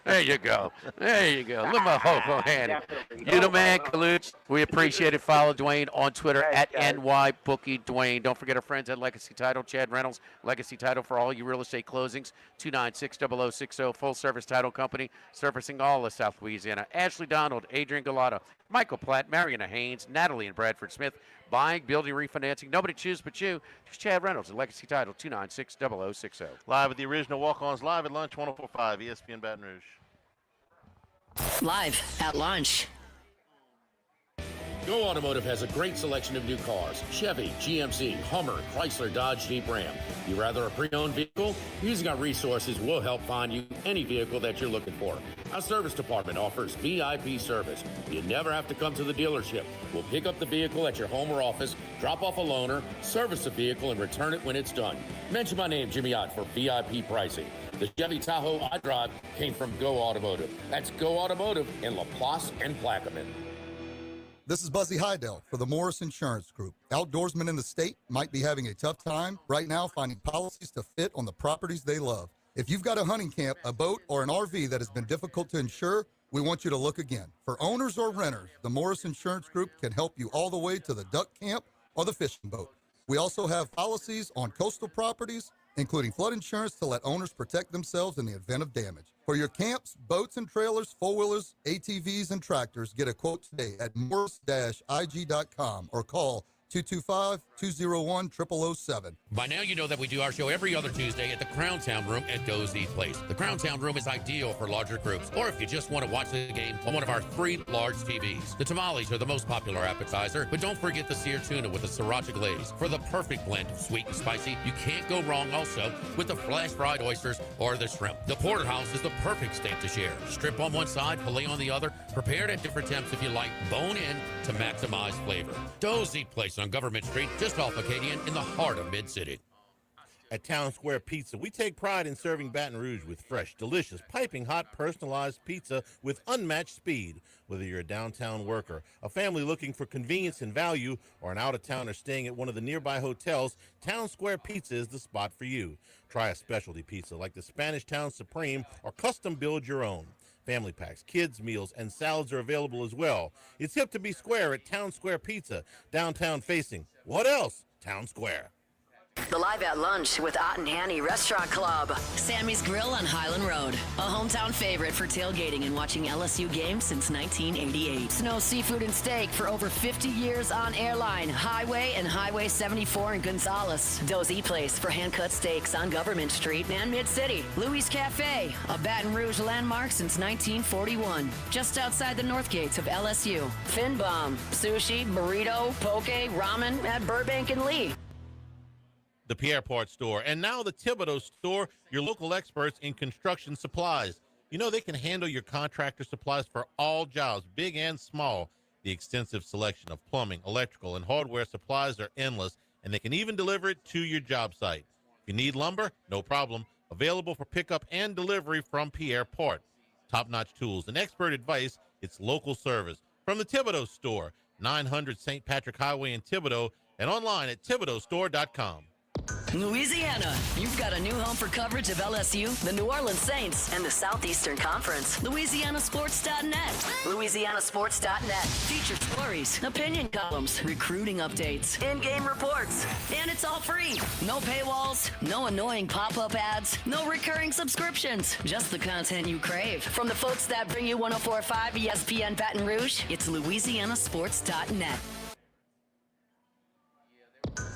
There you go. Little ho, ho, Handy. You the man, Kaluch. We appreciate it. Follow Dwayne on Twitter at NYBookieDwayne. Don't forget our friends at Legacy Title, Chad Reynolds. Legacy Title for all your real estate closings. 296-0060. Full-service title company servicing all of South Louisiana. Ashley Donald, Adrian Galata, Michael Platt, Mariana Haynes, Natalie and Bradford Smith. Buying, building, refinancing. Nobody chooses but you. Just Chad Reynolds at Legacy Title, 296-0060. Live with the original Walk-Ons, live at lunch, 104.5 ESPN Baton Rouge. Live at lunch. Go Automotive has a great selection of new cars. Chevy, GMC, Hummer, Chrysler, Dodge, Jeep, Ram. You rather a pre-owned vehicle? Using our resources, we'll help find you any vehicle that you're looking for. Our service department offers VIP service. You never have to come to the dealership. We'll pick up the vehicle at your home or office, drop off a loaner, service the vehicle, and return it when it's done. Mention my name, Jimmy Ott, for VIP pricing. The Chevy Tahoe I drive came from Go Automotive. That's Go Automotive in La Place and Plaquemine. This is Buzzy Hydell for the Morris Insurance Group. Outdoorsmen in the state might be having a tough time right now finding policies to fit on the properties they love. If you've got a hunting camp, a boat, or an RV that has been difficult to insure, we want you to look again. For owners or renters, the Morris Insurance Group can help you all the way to the duck camp or the fishing boat. We also have policies on coastal properties, including flood insurance to let owners protect themselves in the event of damage. For your camps, boats and trailers, four-wheelers, ATVs, and tractors, get a quote today at morris-ig.com or call 225-201-0007. By now, you know that we do our show every other Tuesday at the Crown Town Room at Doe's Eat Place. The Crown Town Room is ideal for larger groups, or if you just want to watch the game on one of our 3 large TVs. The tamales are the most popular appetizer, but don't forget the seared tuna with the sriracha glaze. For the perfect blend of sweet and spicy, you can't go wrong also with the flash fried oysters or the shrimp. The porterhouse is the perfect steak to share. Strip on one side, filet on the other, prepared at different temps if you like, bone in to maximize flavor. Doe's Eat Place on Government Street, just off Acadian in the heart of Mid-City. At Town Square Pizza, we take pride in serving Baton Rouge with fresh, delicious, piping hot, personalized pizza with unmatched speed. Whether you're a downtown worker, a family looking for convenience and value, or an out-of-towner staying at one of the nearby hotels, Town Square Pizza is the spot for you. Try a specialty pizza like the Spanish Town Supreme or custom build your own. Family packs, kids' meals, and salads are available as well. It's hip to be square at Town Square Pizza, downtown facing. What else? Town Square. The Live at Lunch with Ott and Hanny Restaurant Club. Sammy's Grill on Highland Road. A hometown favorite for tailgating and watching LSU games since 1988. Snow Seafood and Steak for over 50 years on Airline, Highway, and Highway 74 in Gonzales. Doe's Eat Place for hand-cut steaks on Government Street and Mid-City. Louis Cafe, a Baton Rouge landmark since 1941. Just outside the north gates of LSU. Fin Bomb, sushi, burrito, poke, ramen at Burbank and Lee. The Pierre Part Store, and now the Thibodeau Store, your local experts in construction supplies. You know they can handle your contractor supplies for all jobs, big and small. The extensive selection of plumbing, electrical, and hardware supplies are endless, and they can even deliver it to your job site. If you need lumber, no problem. Available for pickup and delivery from Pierre Part. Top-notch tools and expert advice, it's local service. From the Thibodeau Store, 900 St. Patrick Highway in Thibodeau, and online at thibodeaustore.com. Louisiana, you've got a new home for coverage of LSU, the New Orleans Saints, and the Southeastern Conference. LouisianaSports.net. LouisianaSports.net. Feature stories, opinion columns, recruiting updates, in-game reports. And it's all free. No paywalls, no annoying pop-up ads, no recurring subscriptions. Just the content you crave. From the folks that bring you 104.5 ESPN Baton Rouge, it's LouisianaSports.net.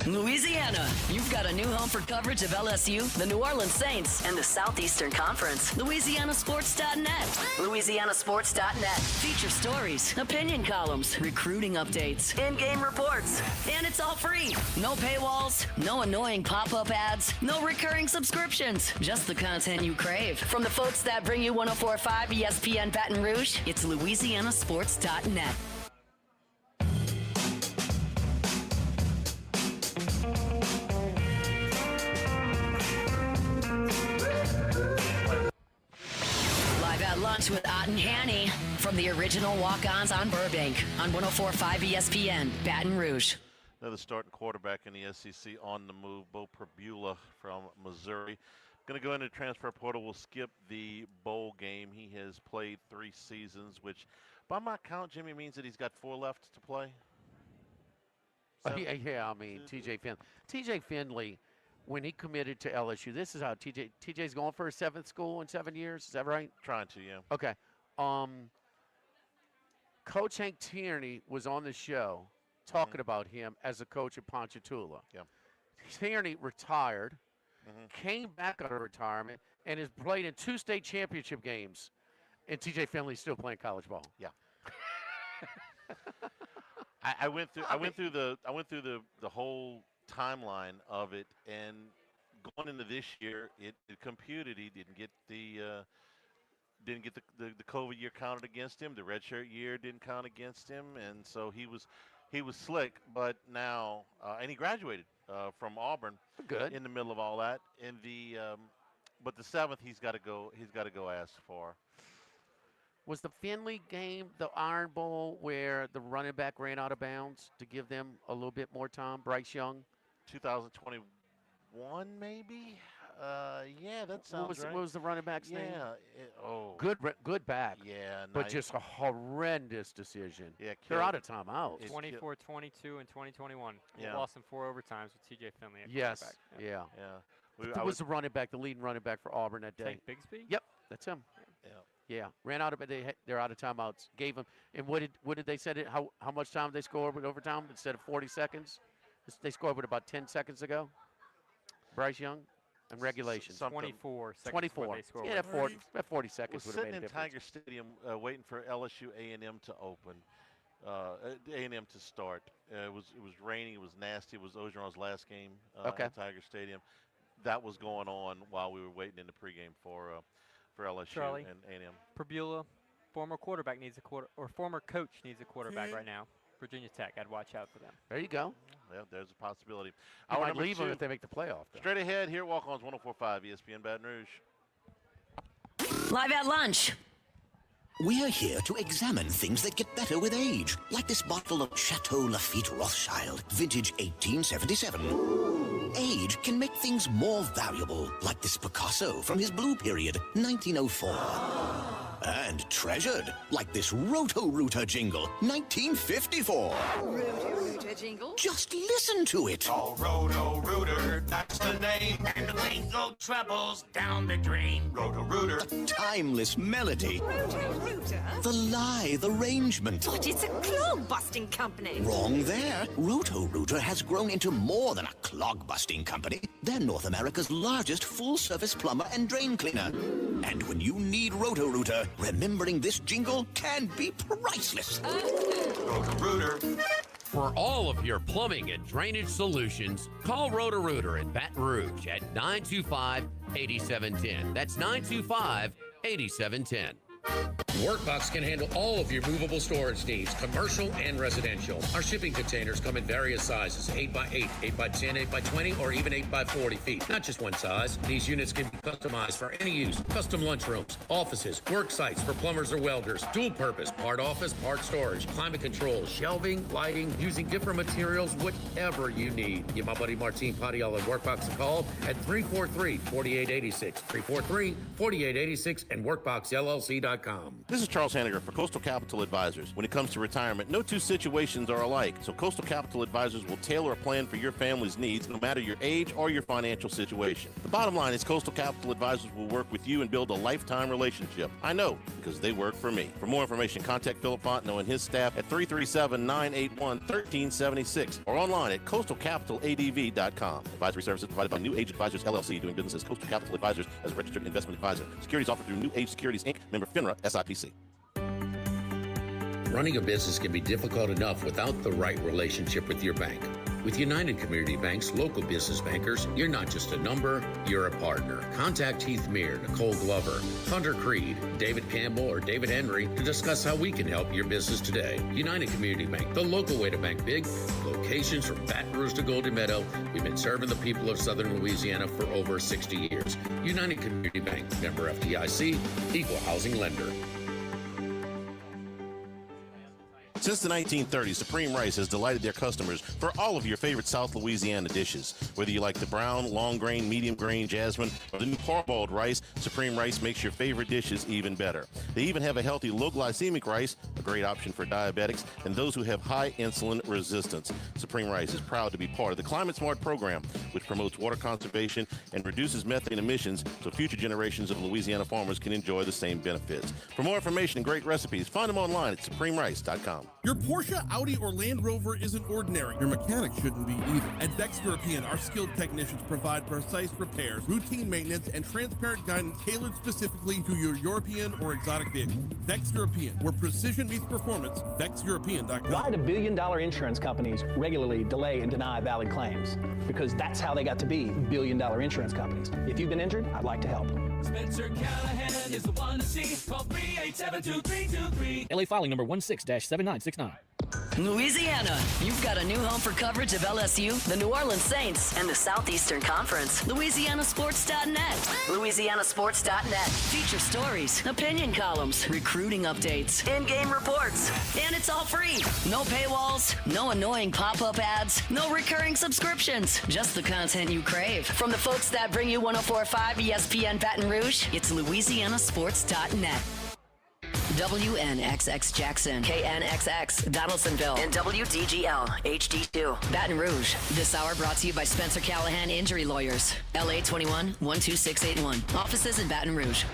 Louisiana, you've got a new home for coverage of LSU, the New Orleans Saints, and the Southeastern Conference. LouisianaSports.net. LouisianaSports.net. Feature stories, opinion columns, recruiting updates, in-game reports. And it's all free. No paywalls, no annoying pop-up ads, no recurring subscriptions. Just the content you crave. From the folks that bring you 104.5 ESPN Baton Rouge, it's LouisianaSports.net. Lunch with Ott and Hanny from the original Walkons on Burbank on 104.5 ESPN, Baton Rouge. Another starting quarterback in the SEC on the move, Bo Perbula from Missouri. Going to go into the transfer portal. We'll skip the bowl game. He has played 3 seasons, which by my count, Jimmy, means that he's got 4 left to play. Yeah, I mean, TJ Finley, when he committed to LSU, this is how TJ's going for his 7th school in 7 years. Is that right? Trying to, yeah. Okay. Coach Hank Tierney was on the show talking about him as a coach at Ponchatoula. Yeah. Tierney retired, came back out of retirement, and has played in 2 state championship games. And TJ Finley's still playing college ball. Yeah. I went through the whole timeline of it, and going into this year, it computed. He didn't get the COVID year counted against him. The redshirt year didn't count against him, and so he was slick. But now, and he graduated from Auburn. Good. In the middle of all that, but the 7th he's got to go. He's got to go ask for. Was the Finley game the Iron Bowl where the running back ran out of bounds to give them a little bit more time? Bryce Young? 2021, maybe? Yeah, that sounds right. What was the running back's name? Yeah. Good back. Yeah, but nice. just a horrendous decision. Yeah, they're out of timeouts. 24-22 in 2021. We Yeah. lost in 4 overtimes with T.J. Finley at Yes. quarterback. Yeah. Who was the running back, the leading running back for Auburn that day? Tank Bigsby? Yep, that's him. Yeah, ran out of it. They're out of timeouts. Gave them. And what did they say? How much time did they score with overtime instead of 40 seconds? They scored with about 10 seconds ago. Bryce Young, and regulation. 24 seconds. 24. They scored Yeah, with. that 40 seconds Was would have sitting made a in difference. Tiger Stadium waiting for LSU A&M to open, A&M to start. It was raining. It was nasty. It was Ogeron's last game at Tiger Stadium. That was going on while we were waiting in the pregame for LSU Charlie, and A&M. Prbula, former quarterback needs a former coach needs a quarterback right now. Virginia Tech, I'd watch out for them. There you go. Yeah, there's a possibility. I might leave them if they make the playoff. Though. Straight ahead here, Walkons 104.5 ESPN Baton Rouge. Live at lunch. We're here to examine things that get better with age, like this bottle of Chateau Lafite Rothschild, vintage 1877. Age can make things more valuable, like this Picasso from his blue period, 1904. And treasured, like this Roto-Rooter jingle, 1954. Roto-Rooter jingle? Just listen to it. Oh, Roto-Rooter, that's the name. And the lingo travels down the drain. Roto-Rooter. A timeless melody. Roto-Rooter? The lithe arrangement. But it's a clog-busting company. Wrong there. Roto-Rooter has grown into more than a clog-busting company. They're North America's largest full-service plumber and drain cleaner. And when you need Roto-Rooter, remembering this jingle can be priceless. Roto-Rooter. For all of your plumbing and drainage solutions, call Roto-Rooter in Baton Rouge at 925-8710. That's 925-8710. Workbox can handle all of your movable storage needs, commercial and residential. Our shipping containers come in various sizes, 8x8, 8x10, 8x20, or even 8x40 feet. Not just one size. These units can be customized for any use. Custom lunchrooms, offices, work sites for plumbers or welders, dual purpose, part office, part storage, climate control, shelving, lighting, using different materials, whatever you need. Give my buddy Martin Padial at Workbox a call at 343-4886, 343-4886, and WorkboxLLC.com. This is Charles Hanniger for Coastal Capital Advisors. When it comes to retirement, no two situations are alike, so Coastal Capital Advisors will tailor a plan for your family's needs, no matter your age or your financial situation. The bottom line is Coastal Capital Advisors will work with you and build a lifetime relationship. I know, because they work for me. For more information, contact Philip Fontenot and his staff at 337-981-1376 or online at coastalcapitaladv.com. Advisory services provided by New Age Advisors, LLC, doing business as Coastal Capital Advisors as a registered investment advisor. Securities offered through New Age Securities, Inc., member FINRA, SIPC. Running a business can be difficult enough without the right relationship with your bank. With United Community Bank's local business bankers, you're not just a number, you're a partner. Contact Heath Meir, Nicole Glover, Hunter Creed, David Campbell, or David Henry to discuss how we can help your business today. United Community Bank, the local way to bank big. Locations from Baton Rouge to Golden Meadow. We've been serving the people of Southern Louisiana for over 60 years. United Community Bank, member FDIC, equal housing lender. Since the 1930s, Supreme Rice has delighted their customers for all of your favorite South Louisiana dishes. Whether you like the brown, long grain, medium grain, jasmine, or the new parboiled rice, Supreme Rice makes your favorite dishes even better. They even have a healthy low glycemic rice, a great option for diabetics and those who have high insulin resistance. Supreme Rice is proud to be part of the Climate Smart program, which promotes water conservation and reduces methane emissions so future generations of Louisiana farmers can enjoy the same benefits. For more information and great recipes, find them online at supremerice.com. Your Porsche, Audi, or Land Rover isn't ordinary. Your mechanic shouldn't be either. At Vex European, our skilled technicians provide precise repairs, routine maintenance, and transparent guidance tailored specifically to your European or exotic vehicle. Vex European, where precision meets performance, VexEuropean.com. Why do billion-dollar insurance companies regularly delay and deny valid claims? Because that's how they got to be billion-dollar insurance companies. If you've been injured, I'd like to help. Spencer Callahan is the one to see. Call 387-2323. LA filing number 16-7969. Louisiana, you've got a new home for coverage of LSU, the New Orleans Saints, and the Southeastern Conference. LouisianaSports.net. LouisianaSports.net. Feature stories, opinion columns, recruiting updates, in-game reports. And it's all free. No paywalls, no annoying pop-up ads, no recurring subscriptions. Just the content you crave. From the folks that bring you 104.5 ESPN Baton Rouge, it's LouisianaSports.net. WNXX Jackson, KNXX Donaldsonville, and WDGL HD2 Baton Rouge. This hour brought to you by Spencer Callahan Injury Lawyers, LA 21 12681. Offices in Baton Rouge.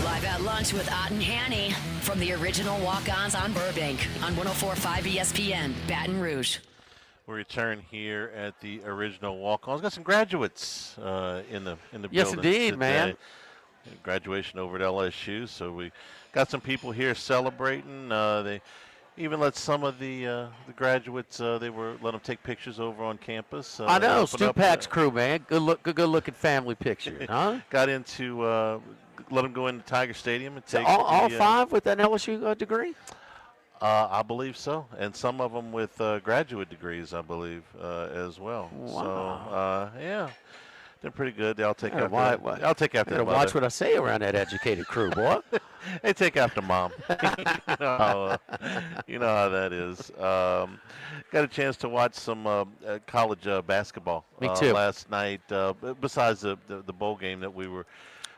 Live at lunch with Ott and Hanny from the original Walk-Ons on Burbank on 104.5 ESPN, Baton Rouge. We return here at the original Walk-Ons. Got some graduates in the Yes, building indeed, today. man. Graduation over at LSU, so we got some people here celebrating. They even let some of the graduates let them take pictures over on campus. I know, Stu Pack's crew, man. Good looking family picture, huh? Got into let them go into Tiger Stadium and take all five with an LSU degree. I believe so, and some of them with graduate degrees, I believe, as well. Wow. So yeah, they're pretty good. They'll take Yeah, after. I'll take after. Watch what I say around that educated crew, boy. They take after mom. You know how that is. Got a chance to watch some college basketball. Me too. Last night, besides the bowl game that we were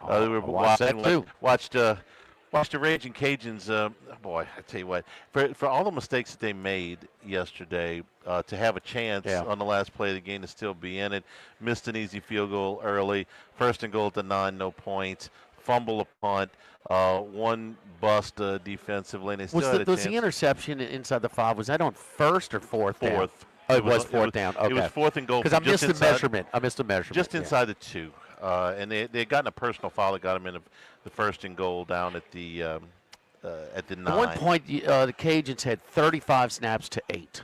watched that too. Watched the Raging Cajuns. Boy, I tell you what, for all the mistakes that they made yesterday, to have a chance on the last play of the game to still be in it, missed an easy field goal early, first and goal at the 9, no points, fumble a punt, one bust defensively, and they still had a was chance. the interception inside the 5? Was that on first or fourth down? Fourth. Oh, it was fourth down. Okay. It was fourth and goal. Because I missed the measurement. Just inside the 2. And they had gotten a personal foul that got them in the first and goal down at the 9. At one point, the Cajuns had 35 snaps to 8,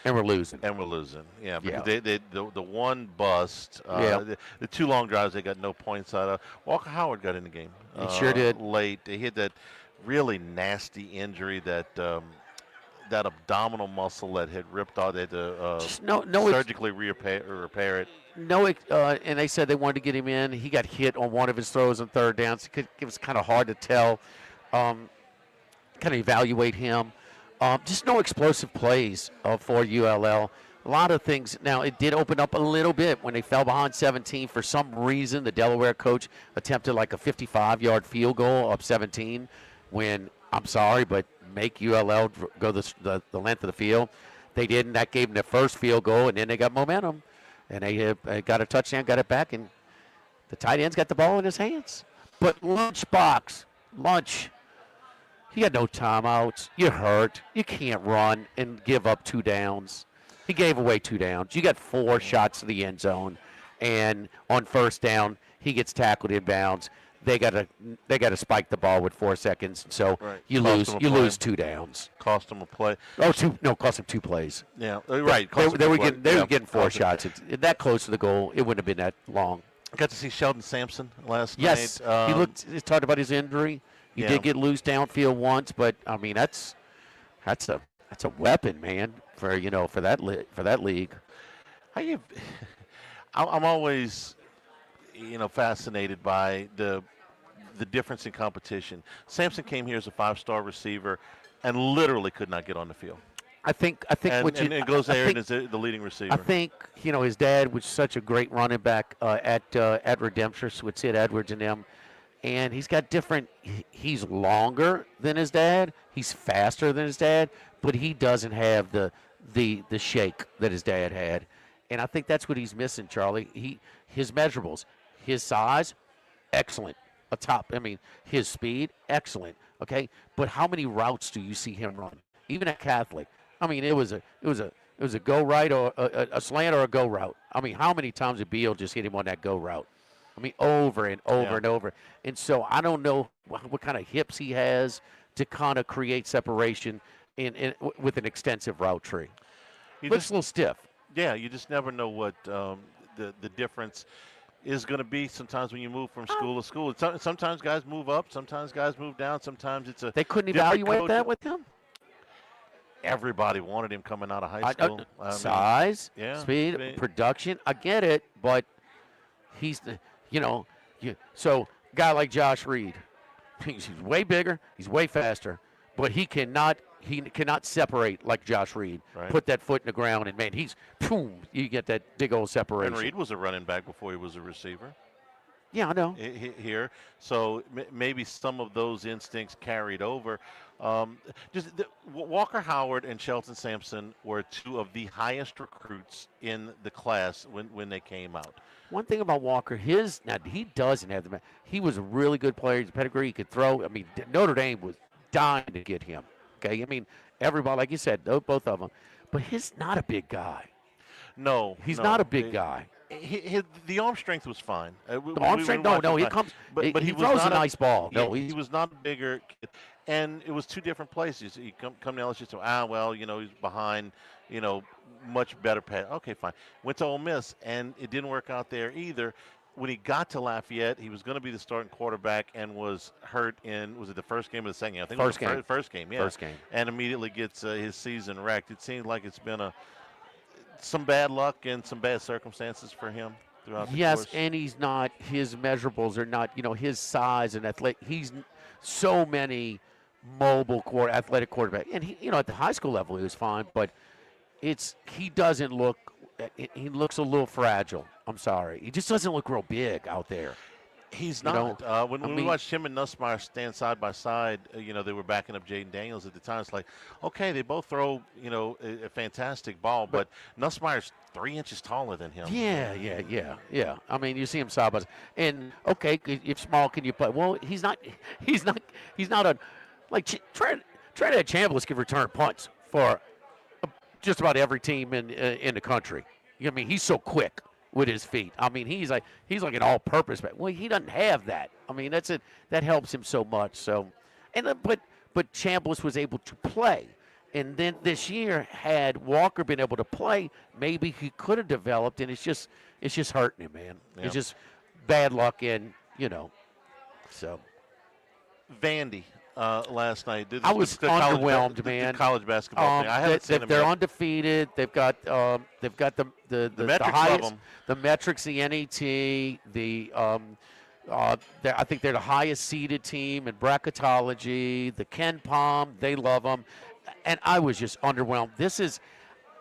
and we're losing. Yeah. Because the one bust, the 2 long drives, they got no points out of. Walker Howard got in the game. He sure did. Late. He had that really nasty injury that abdominal muscle that had ripped out. They had to surgically repair it. No, and they said they wanted to get him in. He got hit on one of his throws on third down. So it was kind of hard to tell, kind of evaluate him. Just no explosive plays for ULL. A lot of things. Now, it did open up a little bit when they fell behind 17. For some reason, the Delaware coach attempted like a 55-yard field goal up 17 when, I'm sorry, but make ULL go the length of the field. They didn't. That gave them their first field goal, and then they got momentum. And they got a touchdown, got it back, and the tight end's got the ball in his hands. But Lunch, he got no timeouts. You're hurt. You can't run and give up 2 downs. He gave away 2 downs. You got 4 shots to the end zone, and on first down, he gets tackled in bounds. They got to spike the ball with 4 seconds, so you lose 2 downs. Cost them a play. Cost them 2 plays. Yeah, right. They were getting 4 shots. That close to the goal, it wouldn't have been that long. I got to see Sheldon Sampson last night. Yes, he talked about his injury. He did get loose downfield once, but I mean that's a weapon, man, for that league. I'm always fascinated by the difference in competition. Sampson came here as a 5-star receiver and literally could not get on the field. I think and goes there and is the leading receiver. I think his dad was such a great running back at Redemptress with Sid Edwards and them, and he's got different. He's longer than his dad. He's faster than his dad, but he doesn't have the shake that his dad had, and I think that's what he's missing, Charlie. His measurables, his size, excellent. His speed, excellent. Okay, but how many routes do you see him run? Even at Catholic, it was a go right or a slant or a go route. How many times did Beal just hit him on that go route? Over and over and over. And so I don't know what kind of hips he has to kind of create separation with an extensive route tree. Looks a little stiff. Yeah, you just never know what the difference is going to be sometimes when you move from school to school. Sometimes guys move up, sometimes guys move down, sometimes it's a They couldn't different evaluate coach. that with him? Everybody wanted him coming out of high school. I mean, Size, yeah, speed, production. I get it, but he's the, so guy like Josh Reed, he's way bigger, he's way faster, but he cannot separate like Josh Reed. Right. Put that foot in the ground, and man, boom, you get that big old separation. And Reed was a running back before he was a receiver. Yeah, I know. Here, so maybe some of those instincts carried over. Walker Howard and Shelton Sampson were two of the highest recruits in the class when they came out. One thing about Walker, he doesn't have the. He was a really good player. His pedigree, he could throw. I mean, Notre Dame was dying to get him. Okay, I mean, everybody, like you said, both of them, but he's not a big guy. No, he's not a big guy. The arm strength was fine. The arm strength, no, he comes. But he throws a nice ball. No, he was not a bigger kid, and it was two different places. He come to LSU, so he's behind, much better pass. Okay, fine. Went to Ole Miss, and it didn't work out there either. When he got to Lafayette, he was going to be the starting quarterback and was hurt was it the first game or the second game? I think first it was game. The first game, yeah. First game. And immediately gets his season wrecked. It seems like it's been some bad luck and some bad circumstances for him throughout the course. And he's not, his measurables are not, his size and athletic. He's so many mobile athletic quarterback. And he, at the high school level, he was fine, but he doesn't look, he looks a little fragile. I'm sorry. He just doesn't look real big out there. He's not. When we watched him and Nussmeier stand side by side, they were backing up Jaden Daniels at the time. It's like, okay, they both throw, a fantastic ball, but Nussmeier's 3 inches taller than him. Yeah. I mean, you see him side by side. And, okay, if small, can you play? Well, he's not like Trinidad Chambliss can return punts for just about every team in the country. I mean, he's so quick with his feet. I mean, he's like an all-purpose back. Well, he doesn't have that. I mean, that's it. That helps him so much. So, but Chambliss was able to play, and then this year, had Walker been able to play, maybe he could have developed. And it's just hurting him, man. Yeah. It's just bad luck, so. Vandy. Last night. I was underwhelmed, man. The college basketball thing. I haven't seen them They're yet. Undefeated. They've got the metrics highest, love 'em. the metrics, the NET, I think they're the highest seeded team in bracketology. The Ken Palm, they love them, and I was just underwhelmed.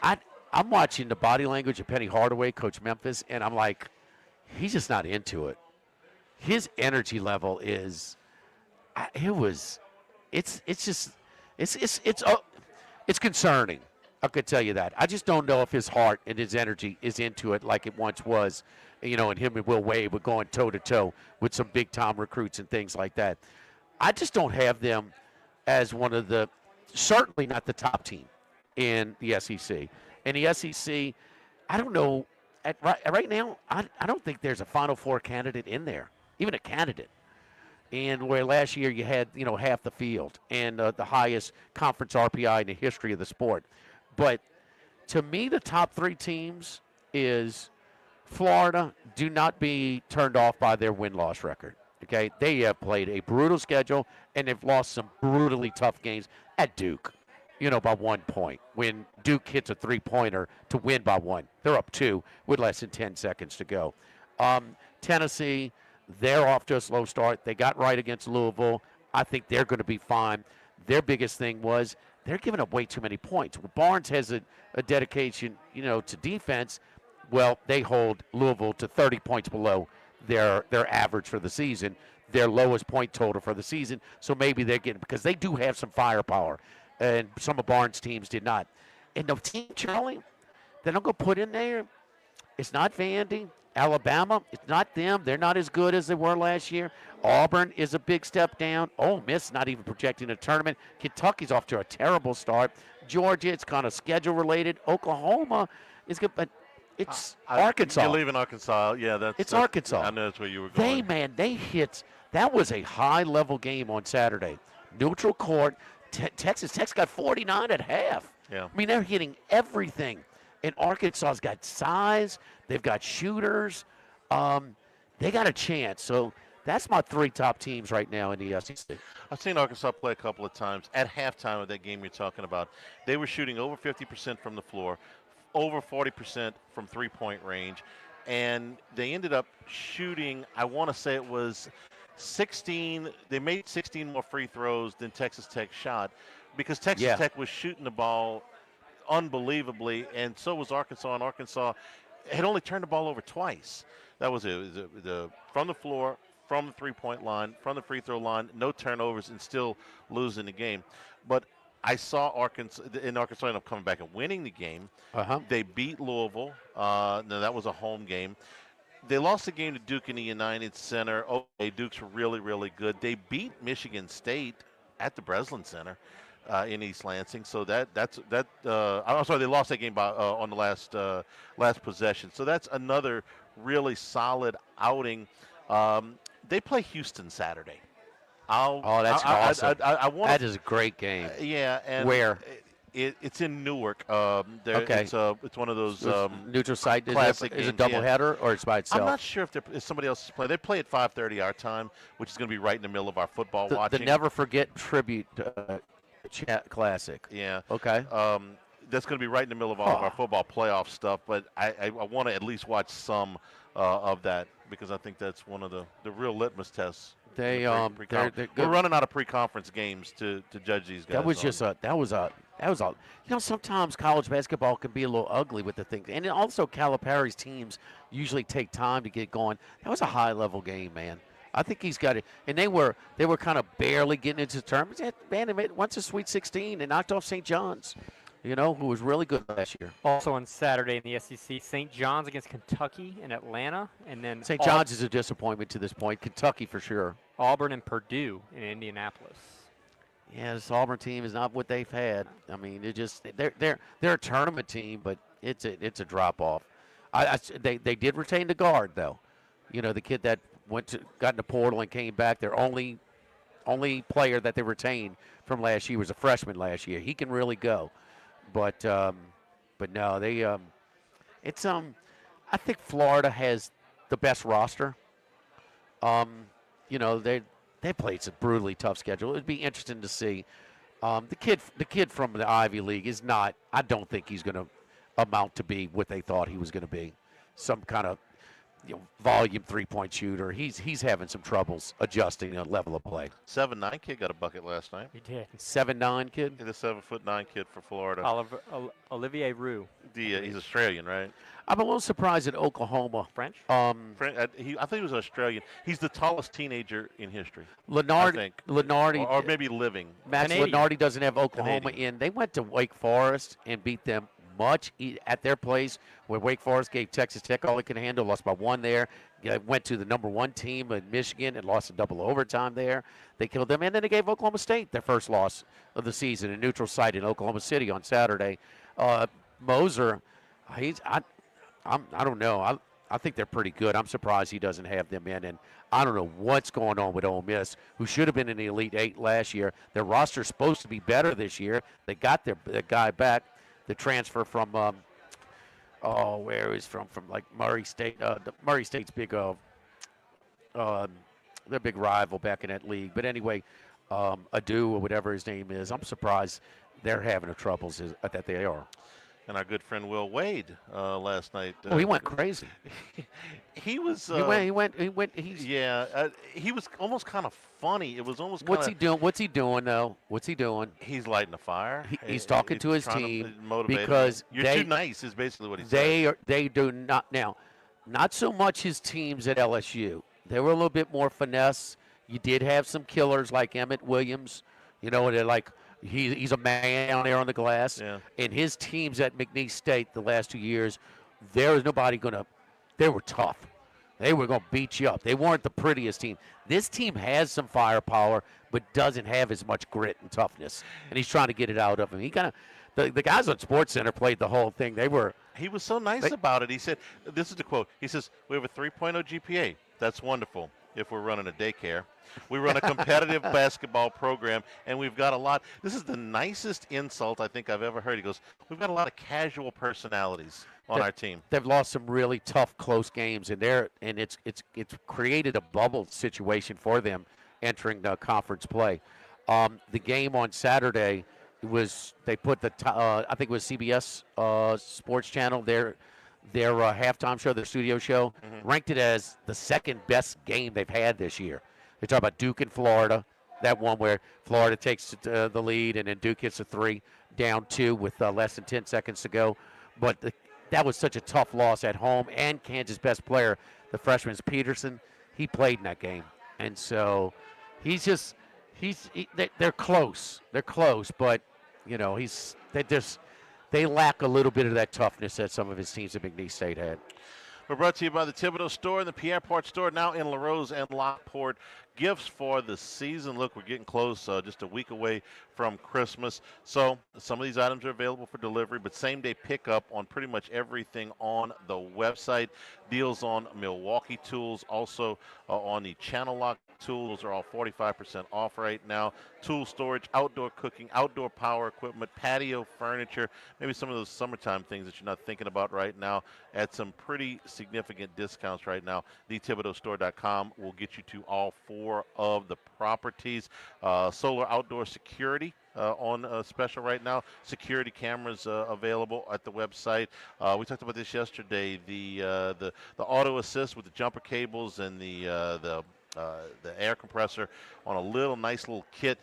I'm watching the body language of Penny Hardaway, Coach Memphis, and I'm like, he's just not into it. His energy level is. It's concerning. I could tell you that. I just don't know if his heart and his energy is into it like it once was, and him and Will Wade were going toe-to-toe with some big-time recruits and things like that. I just don't have them as one of the, certainly not the top team in the SEC. And the SEC, I don't know, right now, I don't think there's a Final Four candidate in there, even a candidate. And where last year you had, half the field and the highest conference RPI in the history of the sport. But to me, the top 3 teams is Florida. Do not be turned off by their win-loss record. Okay, they have played a brutal schedule and they've lost some brutally tough games at Duke. By 1 point. When Duke hits a 3-pointer to win by 1, they're up 2 with less than 10 seconds to go. Tennessee. They're off to a slow start. They got right against Louisville. I think they're going to be fine. Their biggest thing was they're giving up way too many points. Well, Barnes has a dedication, to defense. Well, they hold Louisville to 30 points below their average for the season, their lowest point total for the season. So maybe they're getting, because they do have some firepower, and some of Barnes' teams did not. And the team, Charlie, that I'm going to put in there, it's not Vandy. Alabama, it's not them. They're not as good as they were last year. Auburn is a big step down. Ole Miss not even projecting a tournament. Kentucky's off to a terrible start. Georgia, it's kind of schedule-related. Oklahoma is good, but it's Arkansas. You're leaving Arkansas. Yeah, it's Arkansas. I know that's where you were going. They hit. That was a high-level game on Saturday. Neutral court. Texas got 49 at half. Yeah. I mean, they're hitting everything. And Arkansas's got size. They've got shooters. They got a chance. So that's my 3 top teams right now in the SEC. I've seen Arkansas play a couple of times. At halftime of that game you're talking about, they were shooting over 50% from the floor, over 40% from three-point range, and they ended up shooting, I want to say it was 16. They made 16 more free throws than Texas Tech shot because Texas Tech was shooting the ball unbelievably, and so was Arkansas, and Arkansas had only turned the ball over twice. That was it. The from the floor, from the three-point line, from the free throw line, no turnovers, and still losing the game. But I saw Arkansas ended up coming back and winning the game. They beat Louisville. Now that was a home game. They lost the game to Duke in the United Center. Okay, Duke's really, really good. They beat Michigan State at the Breslin Center in East Lansing. So I'm sorry, they lost that game on the last possession. So that's another really solid outing. They play Houston Saturday. That's awesome. That is a great game. Yeah. And where? It's in Newark. Okay. It's one of those neutral site. Classic Is it a games, doubleheader or it's by itself? I'm not sure if somebody else is playing. They play at 5:30 our time, which is going to be right in the middle of our football watching. The Never Forget Tribute Classic. Yeah. Okay. That's going to be right in the middle of all of our football playoff stuff, but I want to at least watch some of that because I think that's one of the real litmus tests. We're running out of pre-conference games to judge these guys. That was a sometimes college basketball can be a little ugly with the things, and also Calipari's teams usually take time to get going. That was a high level game, man. I think he's got it, and they were kind of barely getting into the tournament. Man, they went to Sweet 16 and knocked off St. John's, who was really good last year. Also on Saturday in the SEC, St. John's against Kentucky in Atlanta, and then St. John's is a disappointment to this point. Kentucky for sure. Auburn and Purdue in Indianapolis. Yeah, this Auburn team is not what they've had. I mean, they're a tournament team, but it's a drop off. They did retain the guard though. The kid that got in the portal and came back. Their only player that they retained from last year was a freshman last year. He can really go, but no, they I think Florida has the best roster. They played some brutally tough schedule. It'd be interesting to see. The kid from the Ivy League is not. I don't think he's going to amount to be what they thought he was going to be. Some kind of volume 3-point shooter. He's having some troubles adjusting a level of play. 7'9" kid got a bucket last night. He did. 7'9" kid. The 7'9" kid for Florida. Olivier Roux. He's Australian, right? I'm a little surprised at Oklahoma. French? I think he was Australian. He's the tallest teenager in history. Lenardi, or maybe living. Max Lenardi doesn't have Oklahoma in. They went to Wake Forest and beat them much at their place, where Wake Forest gave Texas Tech all they could handle, lost by 1 there. Went to the number 1 team in Michigan and lost in double overtime there. They killed them, and then they gave Oklahoma State their first loss of the season in neutral site in Oklahoma City on Saturday. Moser, I don't know. I think they're pretty good. I'm surprised he doesn't have them in, and I don't know what's going on with Ole Miss, who should have been in the Elite 8 last year. Their roster's supposed to be better this year. They got their guy back. The transfer from, where he's from like Murray State. Murray State's big, their big rival back in that league. But anyway, Adu or whatever his name is, I'm surprised they're having the troubles that they are. And our good friend Will Wade last night. He went crazy. He was. He went. He was almost kind of funny. It was almost. What's he doing? What's he doing though? What's he doing? He's lighting a fire. He's talking to his team because you're too nice. Is basically what he said. They do not now. Not so much his teams at LSU. They were a little bit more finesse. You did have some killers like Emmett Williams. They're like. He's a man down there on the glass. Yeah. And his teams at McNeese State the last 2 years, there was nobody they were tough. They were going to beat you up. They weren't the prettiest team. This team has some firepower, but doesn't have as much grit and toughness. And he's trying to get it out of him. He kind of, the guys on SportsCenter played the whole thing. He was so nice about it. He said, this is the quote. He says, we have a 3.0 GPA. That's wonderful. if we're running a daycare. We run a competitive basketball program, and we've got a lot. This is the nicest insult I think I've ever heard. He goes, we've got a lot of casual personalities on our team. They've lost some really tough, close games, and it's created a bubble situation for them entering the conference play. The game on Saturday they put I think it was CBS Sports Channel, their halftime show, their studio show, ranked it as the second best game they've had this year. They talk about Duke and Florida, that one where Florida takes the lead and then Duke hits a 3 down 2 with less than 10 seconds to go. But that was such a tough loss at home, and Kansas' best player, the freshman Peterson, he played in that game. And so they're close. They're close, but, you know, they lack a little bit of that toughness that some of his teams at McNeese State had. We're brought to you by the Thibodeau Store and the Pierre Part Store, now in LaRose and Lockport. Gifts for the season. Look, we're getting close, just a week away from Christmas. So some of these items are available for delivery, but same-day pickup on pretty much everything on the website. Deals on Milwaukee tools, also on the Channel Lock tools. Those are all 45% off right now. Tool storage, outdoor cooking, outdoor power equipment, patio furniture, maybe some of those summertime things that you're not thinking about right now at some pretty significant discounts right now. TheThibodeauStore.com will get you to all 4 of the properties. Solar outdoor security on special right now. Security cameras available at the website. We talked about this yesterday. The auto assist with the jumper cables and the air compressor on a nice little kit.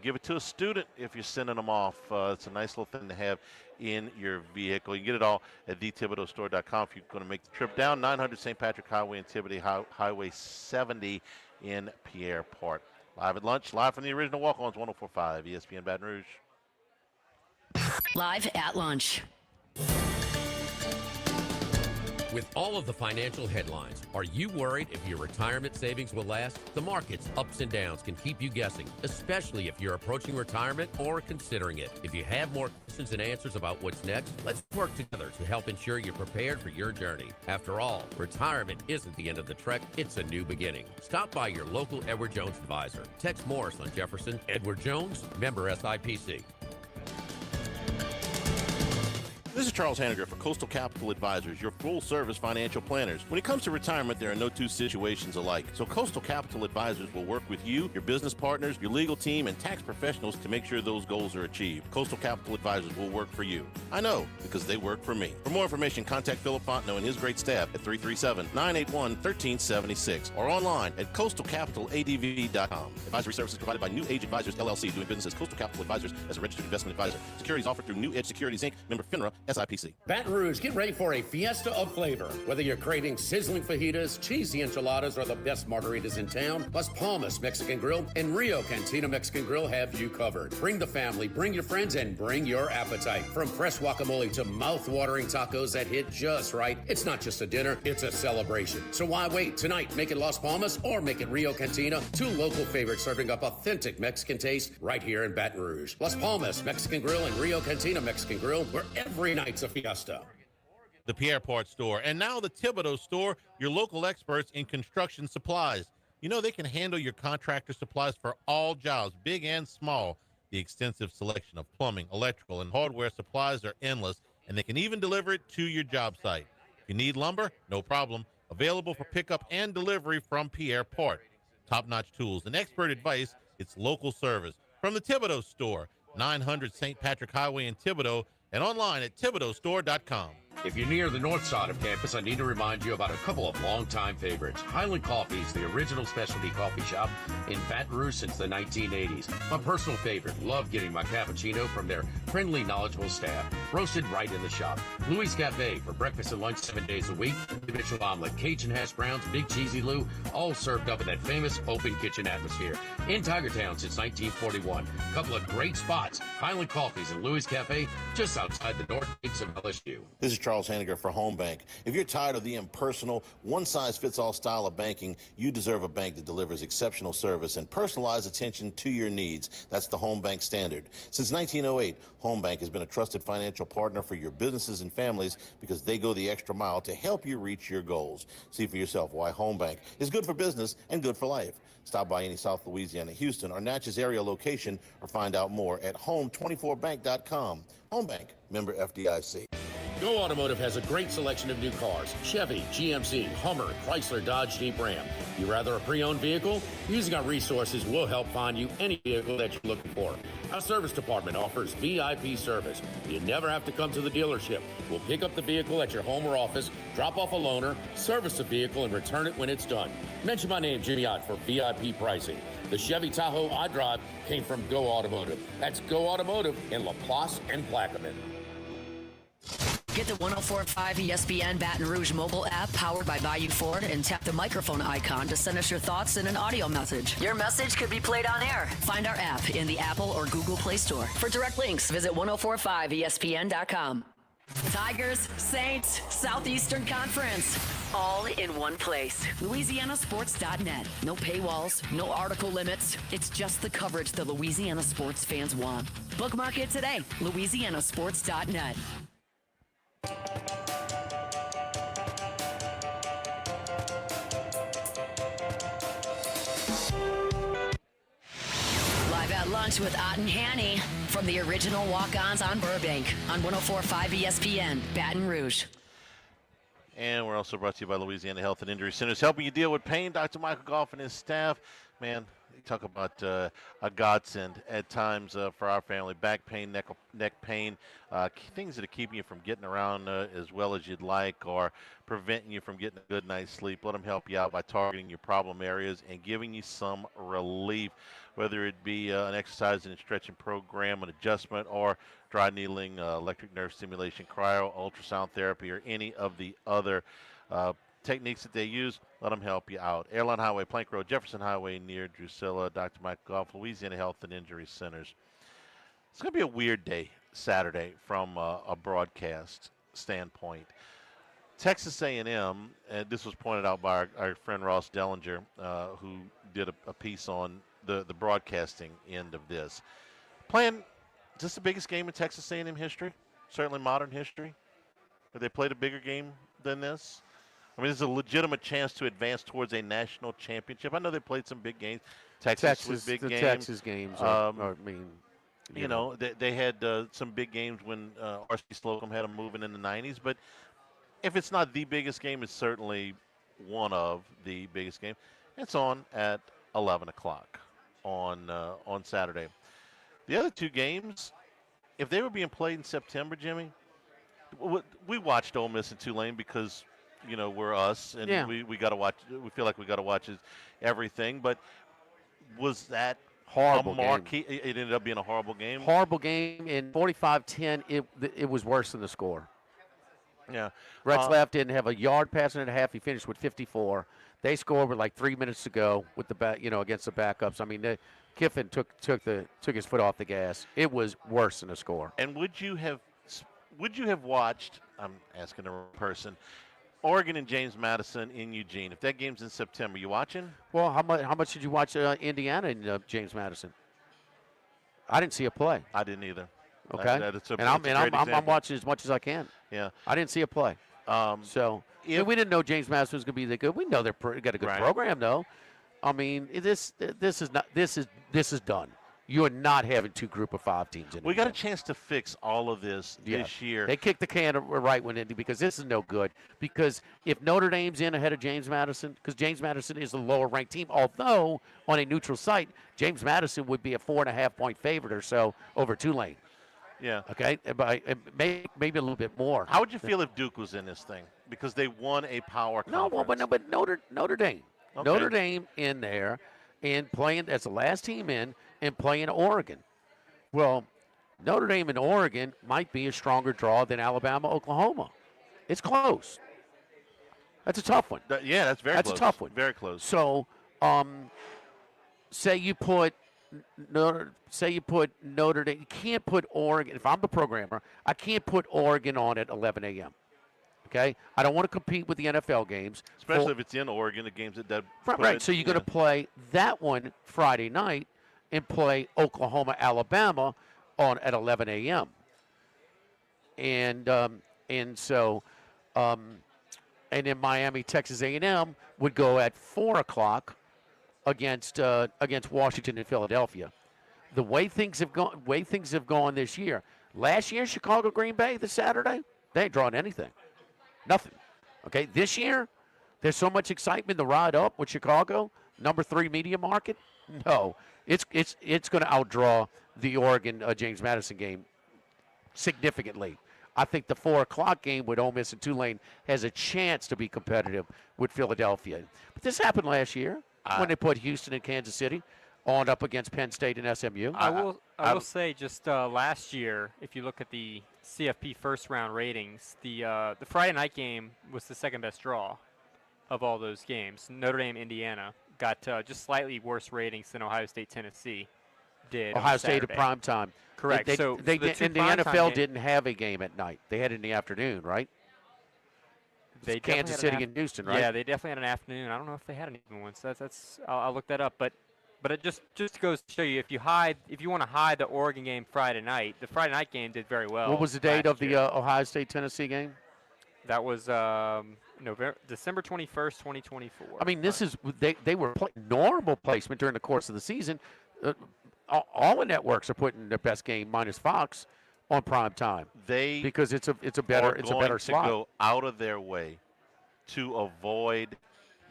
Give it to a student if you're sending them off. It's a nice little thing to have in your vehicle. You can get it all at TheThibodeauStore.com if you're going to make the trip down 900 St. Patrick Highway in Thibodaux, Highway 70 in Pierre Part. Live at lunch, live from the original Walkons, 104.5 ESPN Baton Rouge. Live at lunch. With all of the financial headlines, are you worried if your retirement savings will last? The market's ups and downs can keep you guessing, especially if you're approaching retirement or considering it. If you have more questions and answers about what's next, let's work together to help ensure you're prepared for your journey. After all, retirement isn't the end of the trek, it's a new beginning. Stop by your local Edward Jones advisor. Text Morris on Jefferson. Edward Jones, member SIPC. This is Charles Hanniger for Coastal Capital Advisors, your full-service financial planners. When it comes to retirement, there are no two situations alike. So Coastal Capital Advisors will work with you, your business partners, your legal team, and tax professionals to make sure those goals are achieved. Coastal Capital Advisors will work for you. I know, because they work for me. For more information, contact Philip Fontenot and his great staff at 337-981-1376 or online at coastalcapitaladv.com. Advisory services provided by New Age Advisors, LLC, doing business as Coastal Capital Advisors as a registered investment advisor. Securities offered through New Edge Securities, Inc., member FINRA, SIPC. Baton Rouge, get ready for a fiesta of flavor. Whether you're craving sizzling fajitas, cheesy enchiladas, or the best margaritas in town, Las Palmas Mexican Grill and Rio Cantina Mexican Grill have you covered. Bring the family, bring your friends, and bring your appetite. From fresh guacamole to mouth-watering tacos that hit just right, it's not just a dinner, it's a celebration. So why wait? Tonight, make it Las Palmas or make it Rio Cantina, 2 local favorites serving up authentic Mexican taste right here in Baton Rouge. Las Palmas Mexican Grill and Rio Cantina Mexican Grill, where every night's a fiesta. The Pierre Part Store, and now the Thibodeau Store, your local experts in construction supplies. You know they can handle your contractor supplies for all jobs, big and small. The extensive selection of plumbing, electrical, and hardware supplies are endless, and they can even deliver it to your job site. If you need lumber, no problem. Available for pickup and delivery from Pierre Part. Top-notch tools and expert advice, it's local service. From the Thibodeau Store, 900 St. Patrick Highway in Thibodaux, and online at ThibodeauStore.com. If you're near the north side of campus, I need to remind you about a couple of longtime favorites. Highland Coffee is the original specialty coffee shop in Baton Rouge since the 1980s. My personal favorite, love getting my cappuccino from their friendly, knowledgeable staff, roasted right in the shop. Louis Cafe for breakfast and lunch 7 days a week. Individual omelet, Cajun hash browns, Big Cheesy Lou, all served up in that famous open kitchen atmosphere. In Tigertown since 1941. A couple of great spots, Highland Coffees and Louis Cafe, just outside the north gates of LSU. This is Charles Charles Hanniger for Home Bank. If you're tired of the impersonal, one-size-fits-all style of banking, you deserve a bank that delivers exceptional service and personalized attention to your needs. That's the Home Bank standard. Since 1908, Home Bank has been a trusted financial partner for your businesses and families because they go the extra mile to help you reach your goals. See for yourself why Home Bank is good for business and good for life. Stop by any South Louisiana, Houston, or Natchez area location or find out more at home24bank.com. Home Bank, member FDIC. Go Automotive has a great selection of new cars. Chevy, GMC, Hummer, Chrysler, Dodge, Jeep, Ram. You rather a pre-owned vehicle? Using our resources will help find you any vehicle that you're looking for. Our service department offers VIP service. You never have to come to the dealership. We'll pick up the vehicle at your home or office, drop off a loaner, service the vehicle, and return it when it's done. Mention my name, Jimmy Ott, for VIP pricing. The Chevy Tahoe I drive came from Go Automotive. That's Go Automotive in LaPlace and Plaquemine. Get the 104.5 ESPN Baton Rouge mobile app powered by Bayou Ford and tap the microphone icon to send us your thoughts in an audio message. Your message could be played on air. Find our app in the Apple or Google Play Store. For direct links, visit 1045ESPN.com. Tigers, Saints, Southeastern Conference, all in one place. LouisianaSports.net. No paywalls, no article limits. It's just the coverage the Louisiana sports fans want. Bookmark it today. LouisianaSports.net. Live at lunch with Ott and Hanny from the original Walk-Ons on Burbank on 104.5 ESPN, Baton Rouge. And we're also brought to you by Louisiana Health and Injury Centers, helping you deal with pain. Dr. Michael Goff and his staff. Man, you talk about a godsend at times for our family. Back pain, neck pain, things that are keeping you from getting around as well as you'd like or preventing you from getting a good night's sleep. Let them help you out by targeting your problem areas and giving you some relief, whether it be an exercise and stretching program, an adjustment, or dry needling, electric nerve stimulation, cryo, ultrasound therapy, or any of the other techniques that they use. Let them help you out. Airline Highway, Plank Road, Jefferson Highway near Drusilla. Dr. Mike Goff, Louisiana Health and Injury Centers. It's going to be a weird day Saturday from a broadcast standpoint. Texas A&M, and this was pointed out by our friend Ross Dellinger, who did a piece on the broadcasting end of this. Playing, is this the biggest game in Texas A&M history? Certainly modern history? Have they played a bigger game than this? I mean, this is a legitimate chance to advance towards a national championship. I know they played some big games. Texas was big games. Texas games are, I mean, you know, they had some big games when R.C. Slocum had them moving in the 90s. But if it's not the biggest game, it's certainly one of the biggest games. It's on at 11 o'clock on Saturday. The other two games, if they were being played in September, Jimmy, we watched Ole Miss and Tulane because, you know, we're us, and we got to watch. We feel like we got to watch everything. But was that horrible a marquee? It ended up being a horrible game. Horrible game. In 45-10, it was worse than the score. Yeah. Retzlaff didn't have a yard passing at a half. He finished with 54. They scored with like 3 minutes to go with against the backups. I mean, Kiffin took his foot off the gas. It was worse than the score. And would you have watched? I'm asking a person. Oregon and James Madison in Eugene. If that game's in September, you watching? Well, how much did you watch Indiana and James Madison? I didn't see a play. I didn't either. Okay. I'm watching as much as I can. Yeah. I didn't see a play. We didn't know James Madison was going to be that good. We know they've got a good program, though. I mean, this is done. You are not having two Group of 5 teams in. We got a chance to fix all of this this year. They kicked the can right when because this is no good. Because if Notre Dame's in ahead of James Madison, because James Madison is a lower-ranked team, although on a neutral site, James Madison would be a 4.5-point favorite or so over Tulane. Yeah. Okay, maybe a little bit more. How would you feel if Duke was in this thing? Because they won a power conference. But Notre Dame. Okay. Notre Dame in there and playing as the last team in and playing Oregon. Well, Notre Dame and Oregon might be a stronger draw than Alabama, Oklahoma. It's close. That's a tough one. That's very close. That's a tough one. Very close. So, say you put Notre Dame. You can't put Oregon. If I'm the programmer, I can't put Oregon on at 11 a.m. Okay, I don't want to compete with the NFL games, Especially if it's in Oregon, the games that right. So you're going to play that one Friday night and play Oklahoma, Alabama at 11 a.m. And then Miami, Texas A&M would go at 4 o'clock against Washington and Philadelphia. The way things have gone this year. Last year, Chicago, Green Bay, this Saturday, they ain't drawing anything, nothing. Okay, this year, there's so much excitement to ride up with Chicago, number 3 media market. No, it's going to outdraw the Oregon James Madison game significantly. I think the 4 o'clock game with Ole Miss and Tulane has a chance to be competitive with Philadelphia. But this happened last year when they put Houston and Kansas City on up against Penn State and SMU. I will say just last year, if you look at the CFP first round ratings, the Friday night game was the second best draw of all those games. Notre Dame, Indiana got just slightly worse ratings than Ohio State, Tennessee did. Ohio State at prime time. Correct. They so did, and the NFL didn't have a game at night. They had it in the afternoon, right? They Kansas City and Houston, right? Yeah, they definitely had an afternoon. I don't know if they had an even one. So I'll look that up. But it just goes to show you if you want to hide the Oregon game Friday night, the Friday night game did very well. What was the date of the Ohio State Tennessee game? That was December 21st, 2024. I mean, they were normal placement during the course of the season. All the networks are putting their best game minus Fox on prime time. Because it's a better slot. To go out of their way to avoid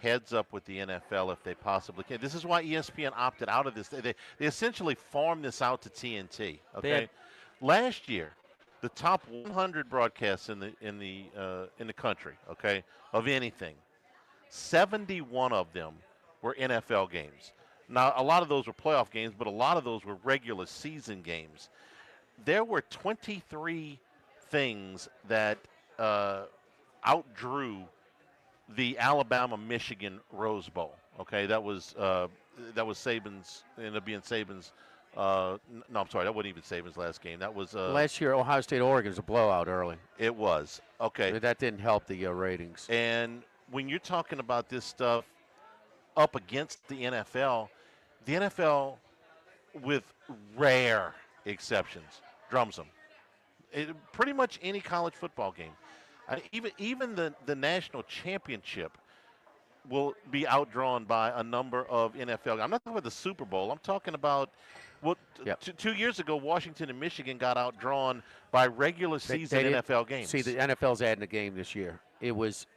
heads up with the NFL if they possibly can. This is why ESPN opted out of this. They essentially farmed this out to TNT. Okay, last year, the top 100 broadcasts in the country, okay, of anything, 71 of them were NFL games. Now, a lot of those were playoff games, but a lot of those were regular season games. There were 23 things that outdrew the Alabama-Michigan Rose Bowl. Okay, that was Saban's. Ended up being Saban's. No, I'm sorry, that wasn't even Saban's last game. That was last year. Ohio State, Oregon was a blowout early. It was okay. But that didn't help the ratings. And when you're talking about this stuff up against the NFL, with rare exceptions, drums them. Pretty much any college football game. Even the national championship will be outdrawn by a number of NFL. I'm not talking about the Super Bowl. I'm talking about 2 years ago, Washington and Michigan got outdrawn by regular season NFL games. See, the NFL's adding a game this year. It was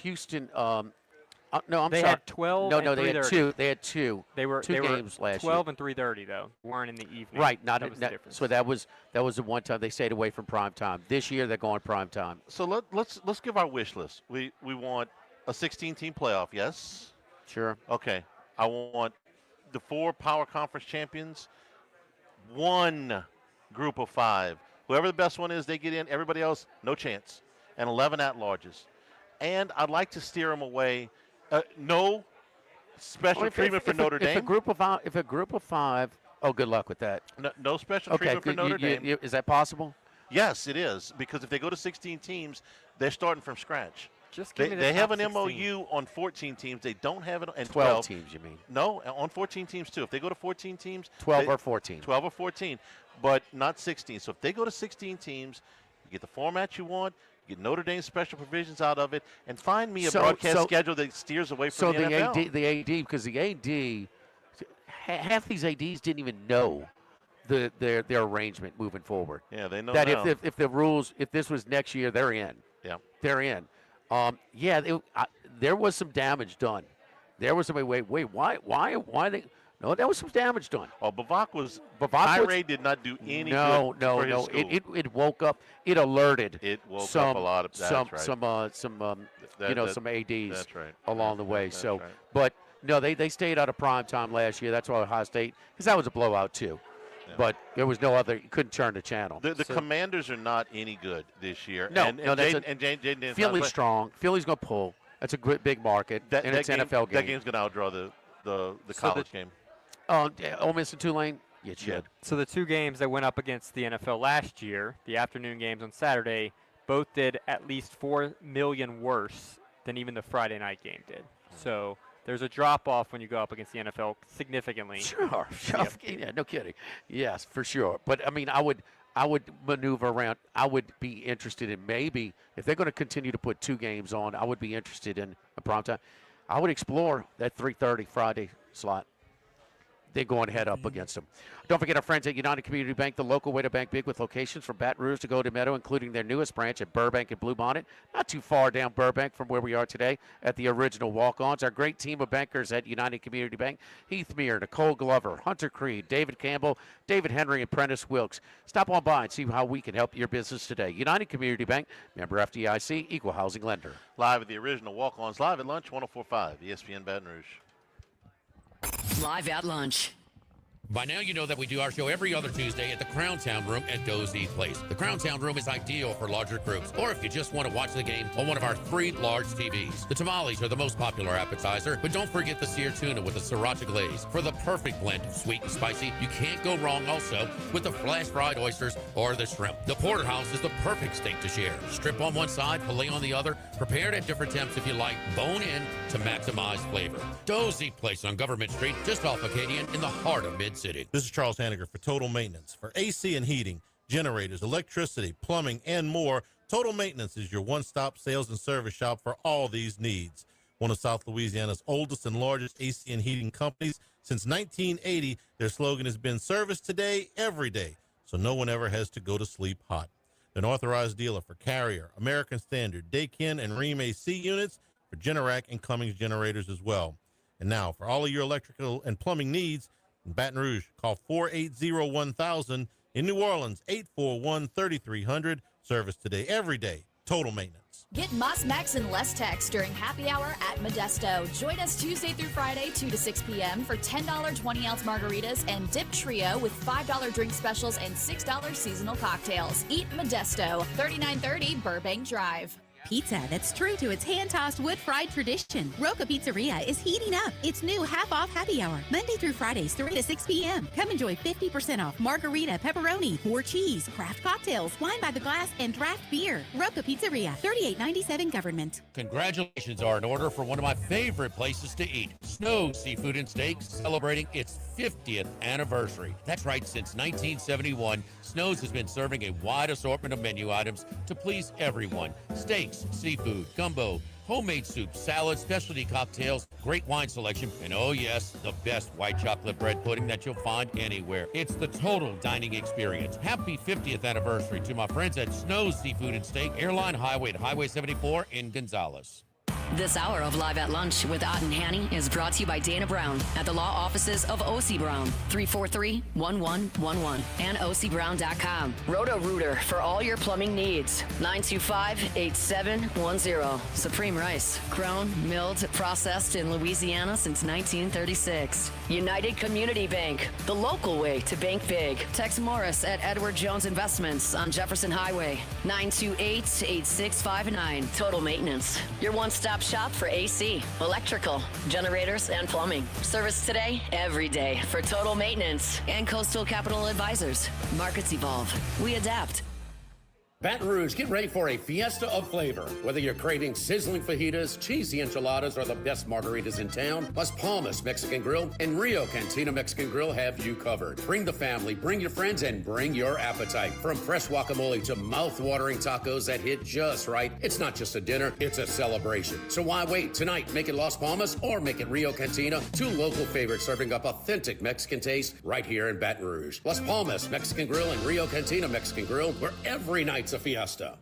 Houston. No, I'm sorry. They had 12. No, and they had two. They had two. They were games last 12 year. and 3:30 though. Weren't in the evening. Right. That was the difference. So that was the one time they stayed away from prime time. This year they're going prime time. So let's give our wish list. We want a 16-team playoff. Yes. Sure. Okay. I want the 4 power conference champions. 1 group of 5. Whoever the best one is, they get in. Everybody else, no chance. And 11 at-larges. And I'd like to steer them away. No special treatment for Notre Dame. If a group of 5, good luck with that. No special treatment for Notre Dame. Is that possible? Yes, it is. Because if they go to 16 teams, they're starting from scratch. Just give me they have an 16. MOU on 14 teams. They don't have it on 12 teams, you mean? No, on 14 teams too. If they go to 14 teams, 12 or 14. 12 or 14, but not 16. So if they go to 16 teams, you get the format you want. Get Notre Dame special provisions out of it, and find me a broadcast schedule that steers away from the NFL. The AD, because the AD, half these ADs didn't even know their arrangement moving forward. Yeah, they know that now. if the rules, if this was next year, they're in. Yeah, they're in. There was some damage done. There was some wait, why they? No, there was some damage done. Oh, Ray did not do any good for his school. It woke up. It alerted. It woke up a lot of some ADs along the way. Right. But no, they stayed out of prime time last year. That's why Ohio State, because that was a blowout too. Yeah. But there was no other. You couldn't turn the channel. The Commanders are not any good this year. Philly's strong. Philly's gonna pull. That's a big market, and it's NFL game. That game's gonna outdraw the college game. Ole Miss and Tulane, you should. So the 2 games that went up against the NFL last year, the afternoon games on Saturday, both did at least 4 million worse than even the Friday night game did. So there's a drop-off when you go up against the NFL significantly. Sure. Yeah, no kidding. Yes, for sure. But, I mean, I would maneuver around. I would be interested in maybe, if they're going to continue to put 2 games on, I would be interested in a primetime. I would explore that 3:30 Friday slot. They're going head up against them. Don't forget our friends at United Community Bank, the local way to bank big with locations from Baton Rouge to Golden Meadow, including their newest branch at Burbank and Bluebonnet. Not too far down Burbank from where we are today at the original Walk-Ons. Our great team of bankers at United Community Bank, Heath Meir, Nicole Glover, Hunter Creed, David Campbell, David Henry, and Prentice Wilkes. Stop on by and see how we can help your business today. United Community Bank, member FDIC, equal housing lender. Live at the original Walk-Ons, live at lunch, 104.5 ESPN Baton Rouge. Live at lunch. By now, you know that we do our show every other Tuesday at the Crowntown Room at Dozy Place. The Crowntown Room is ideal for larger groups, or if you just want to watch the game on one of our 3 large TVs. The tamales are the most popular appetizer, but don't forget the seared tuna with the sriracha glaze for the perfect blend of sweet and spicy. You can't go wrong also with the flash-fried oysters or the shrimp. The porterhouse is the perfect steak to share. Strip on one side, filet on the other, prepared at different temps if you like, bone in to maximize flavor. Dozy Place on Government Street, just off Acadian in the heart of Mid-City. This is Charles Hanniger for Total Maintenance. For AC and heating, generators, electricity, plumbing, and more, Total Maintenance is your one-stop sales and service shop for all these needs. One of South Louisiana's oldest and largest AC and heating companies. Since 1980, their slogan has been service today, every day, so no one ever has to go to sleep hot. They're an authorized dealer for Carrier, American Standard, Daikin, and Rheem AC units, for Generac and Cummins generators as well. And now, for all of your electrical and plumbing needs, in Baton Rouge, call 480-1000. In New Orleans, 841-3300. Service today, every day. Total Maintenance. Get Moss Max and less tax during happy hour at Modesto. Join us Tuesday through Friday, 2 to 6 p.m. for $10 20-ounce margaritas and Dip Trio with $5 drink specials and $6 seasonal cocktails. Eat Modesto, 3930 Burbank Drive. Pizza that's true to its hand-tossed wood-fried tradition. Roca Pizzeria is heating up its new half-off happy hour, Monday through Fridays, 3 to 6 p.m. Come enjoy 50% off margarita, pepperoni, more cheese, craft cocktails, wine by the glass, and draft beer. Roca Pizzeria, 3897 Government. Congratulations are in order for one of my favorite places to eat, Snow's Seafood and Steaks, celebrating its 50th anniversary. That's right, since 1971, Snow's has been serving a wide assortment of menu items to please everyone. Steaks, seafood, gumbo, homemade soups, salads, specialty cocktails, great wine selection, and oh yes, the best white chocolate bread pudding that you'll find anywhere. It's the total dining experience. Happy 50th anniversary to my friends at Snow's Seafood and Steak, Airline Highway at Highway 74 in Gonzales. This hour of Live at Lunch with Ott and Hanny is brought to you by Dana Brown at the law offices of O.C. Brown, 343-1111 and ocbrown.com. Roto-Rooter for all your plumbing needs, 925-8710. Supreme Rice, grown, milled, processed in Louisiana since 1936. United Community Bank, the local way to bank big. Tex Morris at Edward Jones Investments on Jefferson Highway, 928-8659. Total Maintenance, your one-stop shop for AC, electrical, generators, and plumbing. Service today, every day for Total Maintenance and Coastal Capital Advisors. Markets evolve. We adapt. Baton Rouge, get ready for a fiesta of flavor. Whether you're craving sizzling fajitas, cheesy enchiladas, or the best margaritas in town, Las Palmas Mexican Grill and Rio Cantina Mexican Grill have you covered. Bring the family, bring your friends, and bring your appetite. From fresh guacamole to mouth-watering tacos that hit just right, it's not just a dinner, it's a celebration. So why wait? Tonight, make it Las Palmas or make it Rio Cantina, 2 local favorites serving up authentic Mexican taste right here in Baton Rouge. Las Palmas Mexican Grill and Rio Cantina Mexican Grill, where every night's a fiesta.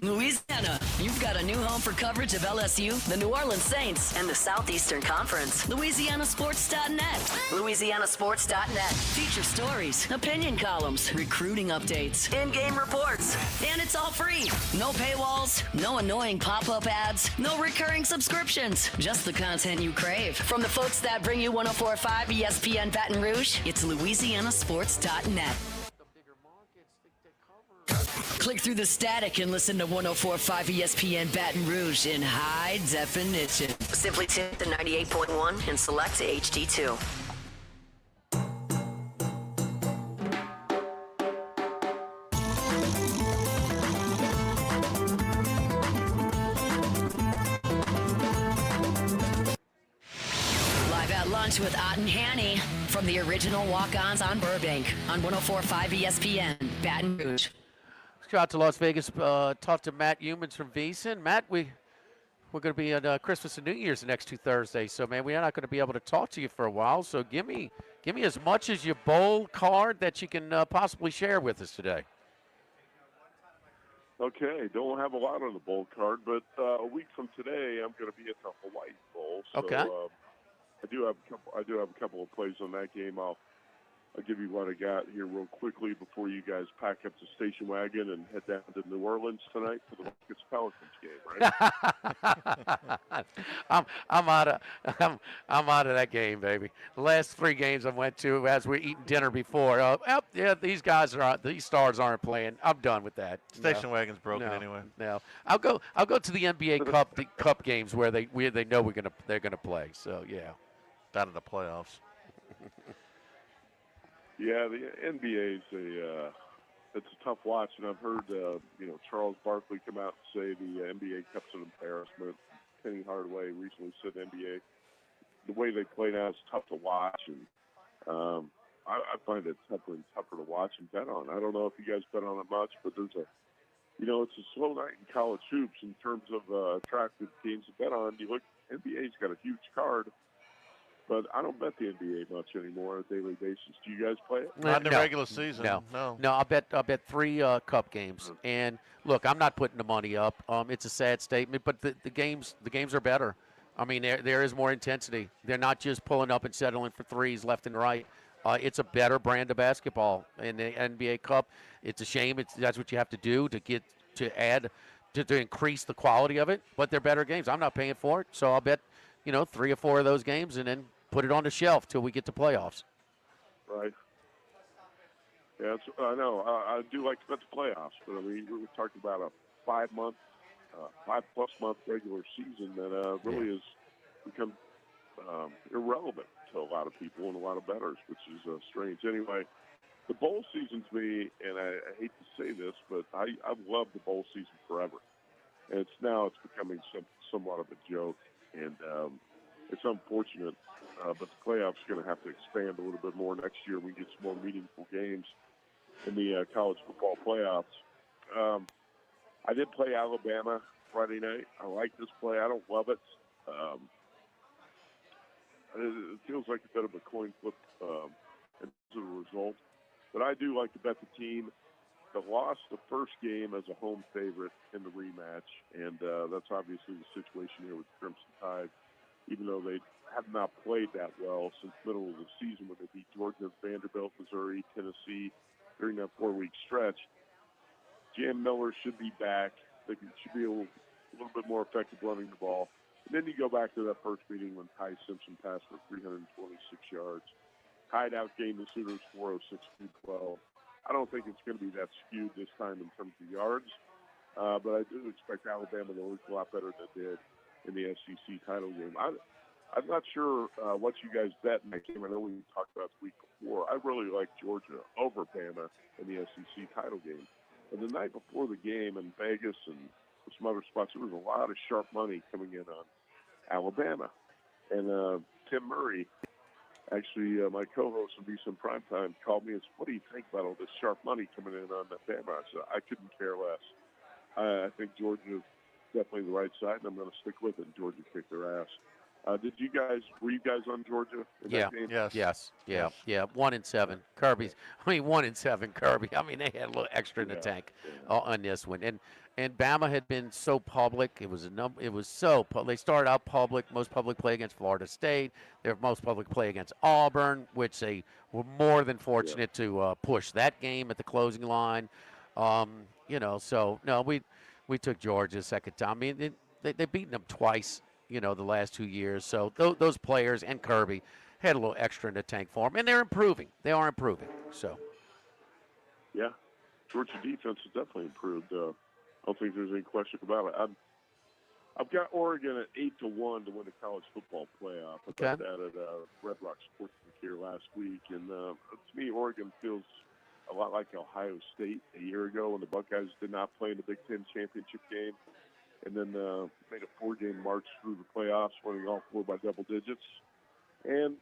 Louisiana, you've got a new home for coverage of LSU, the New Orleans Saints, and the Southeastern Conference. LouisianaSports.net. LouisianaSports.net. Feature stories, opinion columns, recruiting updates, in-game reports. And it's all free. No paywalls, no annoying pop-up ads, no recurring subscriptions. Just the content you crave. From the folks that bring you 104.5 ESPN Baton Rouge, it's LouisianaSports.net. Click through the static and listen to 104.5 ESPN Baton Rouge in high definition. Simply tune to 98.1 and select HD2. Lunch with Ott and Hanny from the original Walk-Ons on Burbank on 104.5 ESPN, Baton Rouge. Let's go out to Las Vegas, talk to Matt Humans from VEASAN. Matt, we're going to be on Christmas and New Year's the next 2 Thursdays, so, man, we're not going to be able to talk to you for a while, so give me as much as your bowl card that you can possibly share with us today. Okay, don't have a lot on the bowl card, but a week from today, I'm going to be at the Hawaii Bowl. So, Okay. I do have a couple of plays on that game. I'll give you what I got here real quickly before you guys pack up the station wagon and head down to New Orleans tonight for the Rockets Pelicans game, right? I'm out of that game, baby. The last 3 games I went to as we're eating dinner before. These stars aren't playing. I'm done with that. Station wagon's broken No, anyway. No, I'll go to the NBA Cup games where they know they're gonna play. So yeah, out of the playoffs. Yeah, the NBA is it's a tough watch, and I've heard Charles Barkley come out and say the NBA Cup's an embarrassment. Penny Hardaway recently said NBA, the way they play now is tough to watch, and I find it tougher and tougher to watch and bet on. I don't know if you guys bet on it much, but there's it's a slow night in college hoops in terms of attractive games to bet on. You look, NBA's got a huge card. But I don't bet the NBA much anymore on a daily basis. Do you guys play it? Not in the regular season. No. I'll bet 3 Cup games. And look, I'm not putting the money up. It's a sad statement, but the games are better. I mean, there is more intensity. They're not just pulling up and settling for threes left and right. It's a better brand of basketball in the NBA Cup. It's a shame. That's what you have to do to increase the quality of it. But they're better games. I'm not paying for it, so I'll bet 3 or 4 of those games and then put it on the shelf till we get to playoffs. Right. Yeah, I know. I do like to bet the playoffs, but I mean, we're talking about a 5+ month regular season that really has become irrelevant to a lot of people and a lot of bettors, which is strange. Anyway, the bowl season to me, and I hate to say this, but I've loved the bowl season forever. And it's becoming somewhat of a joke, and it's unfortunate. But the playoffs are going to have to expand a little bit more next year. We get some more meaningful games in the college football playoffs. I did play Alabama Friday night. I like this play. I don't love it. It feels like a bit of a coin flip as a result. But I do like to bet the team that lost the first game as a home favorite in the rematch. And that's obviously the situation here with the Crimson Tide, even though they have not played that well since the middle of the season when they beat Georgia, Vanderbilt, Missouri, Tennessee during that 4-week stretch. Jam Miller should be back. They should be a little bit more effective running the ball. And then you go back to that first meeting when Ty Simpson passed for 326 yards. Tide outgained the Sooners 406-12. I don't think it's going to be that skewed this time in terms of yards, but I do expect Alabama to look a lot better than they did in the SEC title game. I'm not sure what you guys bet in that game. I know we talked about the week before. I really like Georgia over Bama in the SEC title game. But the night before the game in Vegas and some other spots, there was a lot of sharp money coming in on Alabama. And Tim Murray, actually my co-host of VEASAN Primetime, called me and said, what do you think about all this sharp money coming in on Bama? I said, I couldn't care less. I think Georgia is definitely the right side, and I'm going to stick with it. Georgia kicked their ass. Were you guys on Georgia in that game? Yes. 1-7. Kirby's. 1-7. Kirby. They had a little extra in the tank on this one, and Bama had been so public. It was They started out public. Most public play against Florida State. Their most public play against Auburn, which they were more than fortunate to push that game at the closing line. So no, we took Georgia a second time. They've beaten them twice. The last 2 years. So those players and Kirby had a little extra in the tank for them, and they're improving. They are improving. So. Yeah, Georgia defense has definitely improved. I don't think there's any question about it. I've got Oregon at 8-1 to win the college football playoff. I got that at Red Rock Sportsbook here last week, and to me, Oregon feels a lot like Ohio State a year ago when the Buckeyes did not play in the Big Ten championship game. And then made a 4-game march through the playoffs, winning all 4 by double digits. And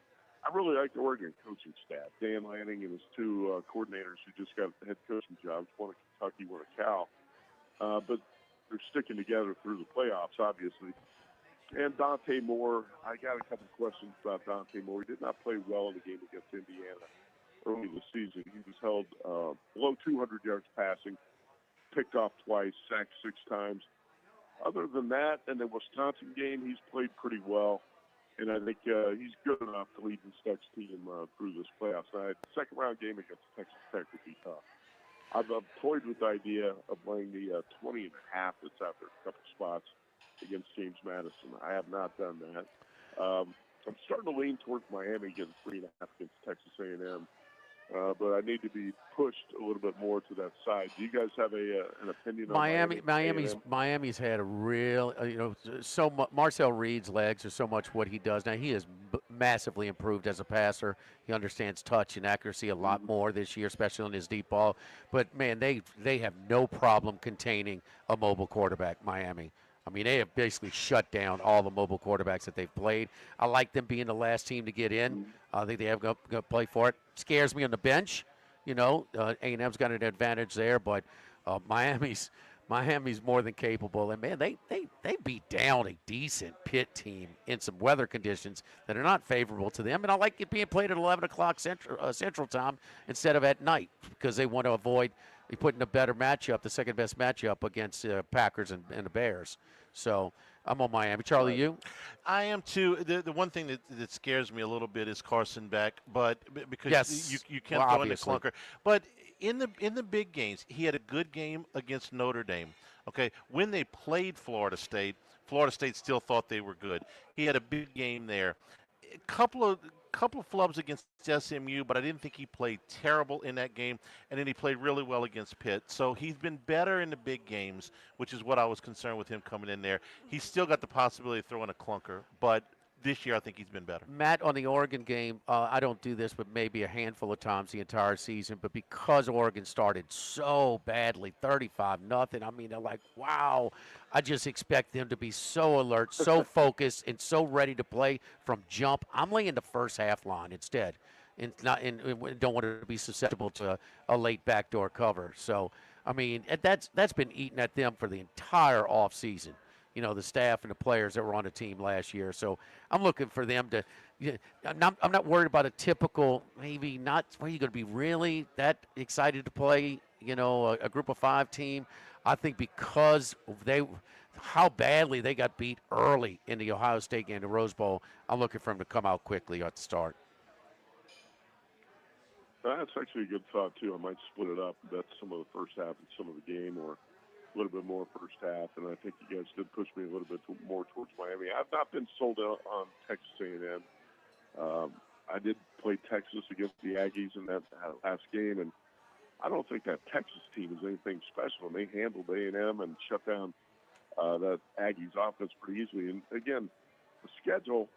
I really like the Oregon coaching staff. Dan Lanning and his two coordinators who just got head coaching jobs, one at Kentucky, one at Cal. But they're sticking together through the playoffs, obviously. And Dante Moore, I got a couple questions about Dante Moore. He did not play well in the game against Indiana early this season. He was held below 200 yards passing, picked off twice, sacked 6 times. Other than that, in the Wisconsin game, he's played pretty well. And I think he's good enough to lead this next team through this playoffs. The second-round game against Texas Tech would be tough. I've toyed with the idea of playing the 20.5 that's out there in a couple spots against James Madison. I have not done that. I'm starting to lean towards Miami getting 3.5 against Texas A&M. But I need to be pushed a little bit more to that side. Do you guys have an opinion on Miami's had a real, Marcel Reed's legs are so much what he does. Now, he has massively improved as a passer. He understands touch and accuracy a lot more this year, especially on his deep ball. But, man, they have no problem containing a mobile quarterback, Miami. I mean, they have basically shut down all the mobile quarterbacks that they've played. I like them being the last team to get in. I think they have going to play for it. Scares me on the bench. A&M's got an advantage there, but Miami's more than capable. And, man, they beat down a decent Pitt team in some weather conditions that are not favorable to them. And I like it being played at 11 o'clock Central Time instead of at night because they want to avoid putting a better matchup, the second-best matchup against Packers and the Bears. So I'm on Miami. Charlie, you? I am too. The one thing that scares me a little bit is Carson Beck, but because you can't go into clunker. But in the big games, he had a good game against Notre Dame. Okay, when they played Florida State still thought they were good. He had a big game there. A couple of flubs against SMU, but I didn't think he played terrible in that game, and then he played really well against Pitt. So he's been better in the big games, which is what I was concerned with him coming in there. He's still got the possibility of throwing a clunker, but this year I think he's been better. Matt, on the Oregon game, I don't do this, but maybe a handful of times the entire season, but because Oregon started so badly, 35-0, I mean, they're like, wow, I just expect them to be so alert, so focused, and so ready to play from jump. I'm laying the first half line instead, and don't want to be susceptible to a late backdoor cover. So, I mean, that's been eating at them for the entire offseason. The staff and the players that were on the team last year. So I'm looking for them to I'm not worried about a typical, maybe not where you're going to be really that excited to play, a group of 5 team. I think because how badly they got beat early in the Ohio State game, the Rose Bowl, I'm looking for them to come out quickly at the start. That's actually a good thought, too. I might split it up, bet some of the first half and some of the game, or a little bit more first half, and I think you guys did push me a little bit more towards Miami. I've not been sold out on Texas A&M. I did play Texas against the Aggies in that last game, and I don't think that Texas team is anything special, and they handled A&M and shut down that Aggies offense pretty easily. And, again, the schedule,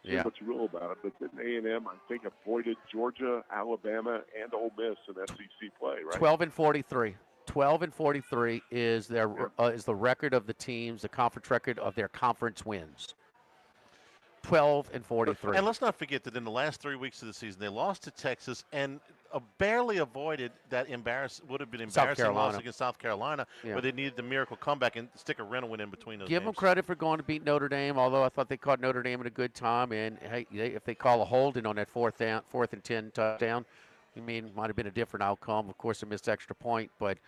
say what you will about it, but didn't A&M, I think, avoided Georgia, Alabama, and Ole Miss in SEC play, right? 12-43. 12-43 is the record of the teams, the conference record of their conference wins. 12-43. And let's not forget that in the last 3 weeks of the season, they lost to Texas and barely avoided that would have been embarrassing loss against South Carolina, where they needed the miracle comeback and stick a rental win in between those Give games. them credit for going to beat Notre Dame, although I thought they caught Notre Dame at a good time. And hey, if they call a holding on that 4th and 10 touchdown, might have been a different outcome. Of course, a missed extra point, but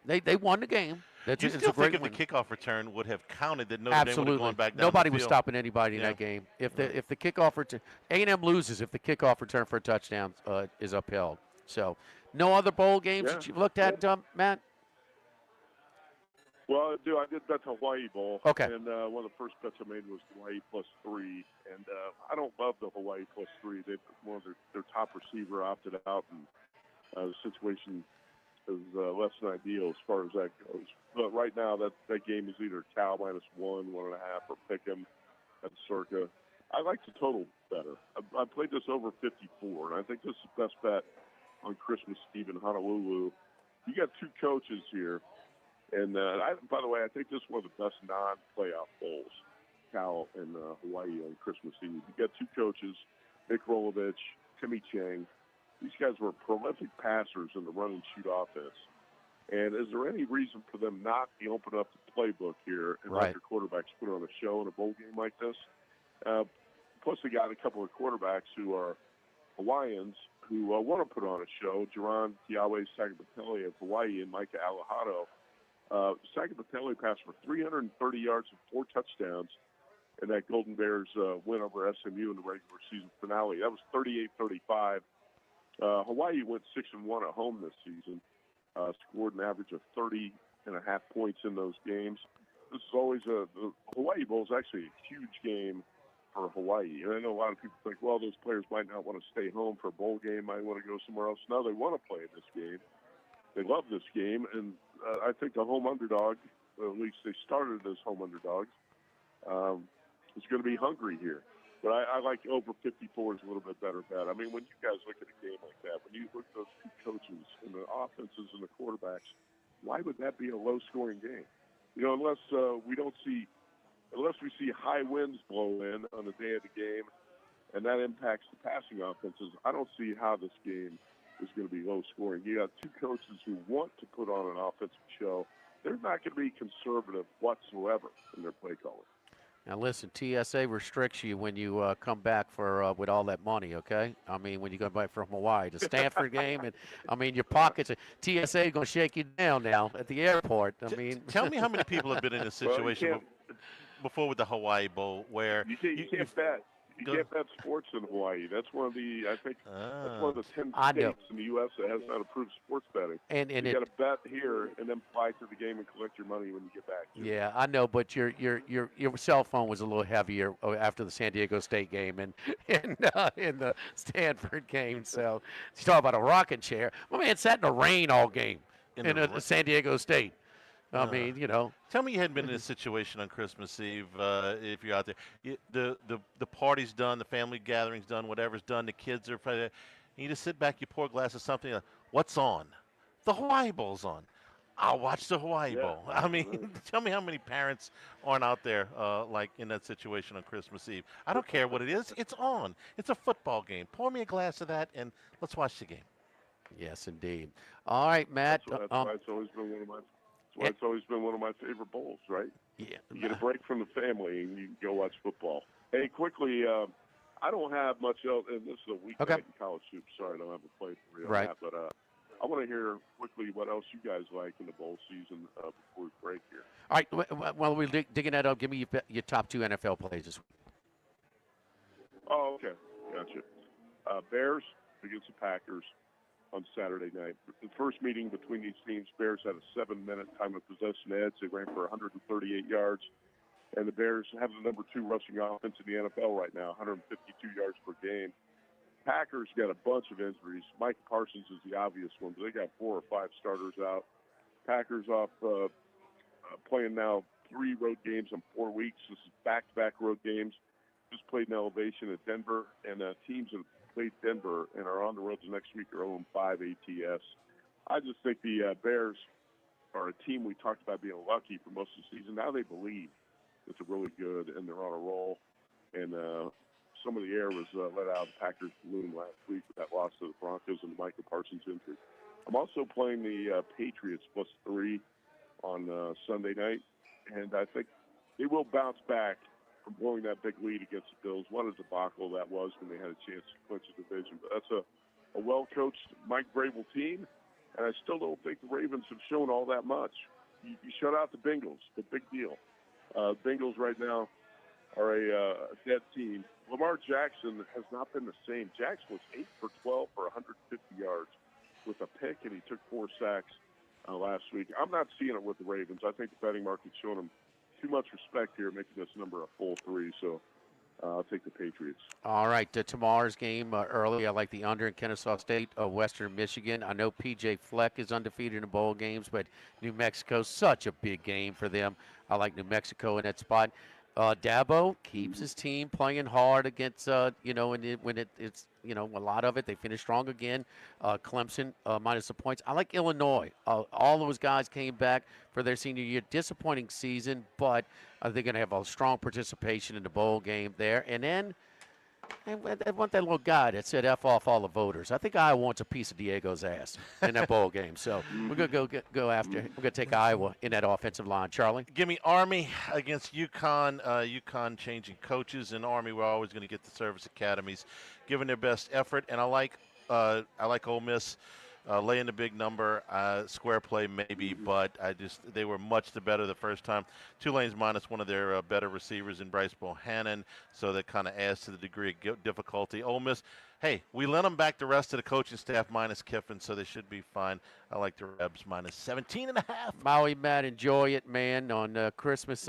they won the game. You still think if the kickoff return would have counted that Notre Dame would have gone back down Nobody the was field? stopping anybody in that game. If the kickoff return, A&M loses if the kickoff return for a touchdown is upheld. So, no other bowl games that you've looked at, Matt? Well, I did bet the Hawaii Bowl. Okay. And one of the first bets I made was Hawaii +3. And I don't love the Hawaii +3. One of their top receiver opted out, and the situation is less than ideal as far as that goes. But right now, that game is either Cal -1, 1.5, or Pick'em at Circa. I like the total better. I played this over 54, and I think this is the best bet on Christmas Eve in Honolulu. You got 2 coaches here, and by the way, I think this is one of the best non-playoff bowls, Cal and Hawaii on Christmas Eve. You got 2 coaches Nick Rolovich, Timmy Chang. These guys were prolific passers in the run-and-shoot offense. And is there any reason for them not to open up the playbook here and let their quarterbacks put on a show in a bowl game like this? Plus, they got a couple of quarterbacks who are Hawaiians who want to put on a show. Jaron Yahweh Sagapatelli of Hawaii and Micah Alejado. Sagapatelli passed for 330 yards and 4 touchdowns in that Golden Bears win over SMU in the regular season finale. That was 38-35. Hawaii went 6-1 at home this season, scored an average of 30.5 points in those games. This is always the Hawaii Bowl is actually a huge game for Hawaii. And I know a lot of people think, well, those players might not want to stay home for a bowl game, might want to go somewhere else. No, they want to play in this game. They love this game, and I think the home underdog, at least they started as home underdogs, is going to be hungry here. But I like over 54 is a little bit better bet. I mean, when you guys look at a game like that, when you look at those two coaches and the offenses and the quarterbacks, why would that be a low-scoring game? You know, unless we see high winds blow in on the day of the game, and that impacts the passing offenses, I don't see how this game is going to be low-scoring. You got two coaches who want to put on an offensive show. They're not going to be conservative whatsoever in their play calling. Now listen, TSA restricts you when you come back for with all that money, okay? I mean, when you go back from Hawaii, the Stanford game, and I mean, your pockets. TSA going to shake you down now at the airport. I mean, tell me how many people have been in a situation before with the Hawaii Bowl where you can't bet. You can't bet sports in Hawaii. That's one of the, I think, that's one of the 10 states in the U.S. that has not approved sports betting. And you got to bet here and then fly to the game and collect your money when you get back. Yeah, I know, but your cell phone was a little heavier after the San Diego State game and in the Stanford game. So you talk about a rocking chair. My man sat in the rain all game in San Diego State. I mean, you know. Tell me you hadn't been in a situation on Christmas Eve if you're out there. The party's done, the family gathering's done, whatever's done, the kids are probably, you just sit back, you pour a glass of something. What's on? The Hawaii Bowl's on. I'll watch the Hawaii Bowl. I mean, tell me how many parents aren't out there like in that situation on Christmas Eve. I don't care what it is. It's on. It's a football game. Pour me a glass of that and let's watch the game. Yes, indeed. All right, Matt. That's why it's always been one of my. Well, it's always been one of my favorite bowls, right? Yeah. You get a break from the family and you can go watch football. Hey, quickly, I don't have much else, and this is a week in college hoops. Sorry, I don't have a play for you on that, but I want to hear quickly what else you guys like in the bowl season before we break here. All right, while we're digging that up, give me your top 2 NFL plays this week. Oh, okay. Gotcha. Bears against the Packers on Saturday night. The first meeting between these teams, Bears had a 7-minute time of possession edge. They ran for 138 yards. And the Bears have the number 2 rushing offense in the NFL right now, 152 yards per game. Packers got a bunch of injuries. Mike Parsons is the obvious one, but they got 4 or 5 starters out. Packers off playing now 3 road games in 4 weeks. This is back-to-back road games. Just played an elevation at Denver, and teams that played Denver and are on the road the next week are 0-5 ATS. I just think the Bears are a team we talked about being lucky for most of the season. Now they believe that they're really good and they're on a roll. And some of the air was let out of the Packers balloon last week with that loss to the Broncos and the Michael Parsons injury. I'm also playing the Patriots +3 on Sunday night, and I think they will bounce back from blowing that big lead against the Bills. What a debacle that was when they had a chance to clinch the division. But that's a well-coached Mike Vrabel team, and I still don't think the Ravens have shown all that much. You shut out the Bengals, the big deal. Bengals right now are a dead team. Lamar Jackson has not been the same. Jackson was 8 for 12 for 150 yards with a pick, and he took 4 sacks last week. I'm not seeing it with the Ravens. I think the betting market's showing them too much respect here, making this number a full 3. So I'll take the Patriots. All right, tomorrow's game early. I like the under in Kennesaw State, Western Michigan. I know P.J. Fleck is undefeated in the bowl games, but New Mexico's such a big game for them. I like New Mexico in that spot. Dabo keeps his team playing hard against, when it's, a lot of it. They finish strong again. Clemson minus the points. I like Illinois. All those guys came back for their senior year. Disappointing season, but they're going to have a strong participation in the bowl game there. And then I want that little guy that said F off all the voters. I think Iowa wants a piece of Diego's ass in that bowl game. So we're going to go after. We're going to take Iowa in that offensive line. Charlie? Give me Army against UConn. UConn changing coaches, and Army we're always going to get the service academies giving their best effort. And I like Ole Miss. Laying the big number, square play maybe, but they were much the better the first time. Tulane's minus one of their better receivers in Bryce Bohannon, so that kind of adds to the degree of difficulty. Ole Miss, hey, we lent them back the rest of the coaching staff minus Kiffin, so they should be fine. I like the Rebs minus 17.5. Maui, Matt, enjoy it, man, on Christmas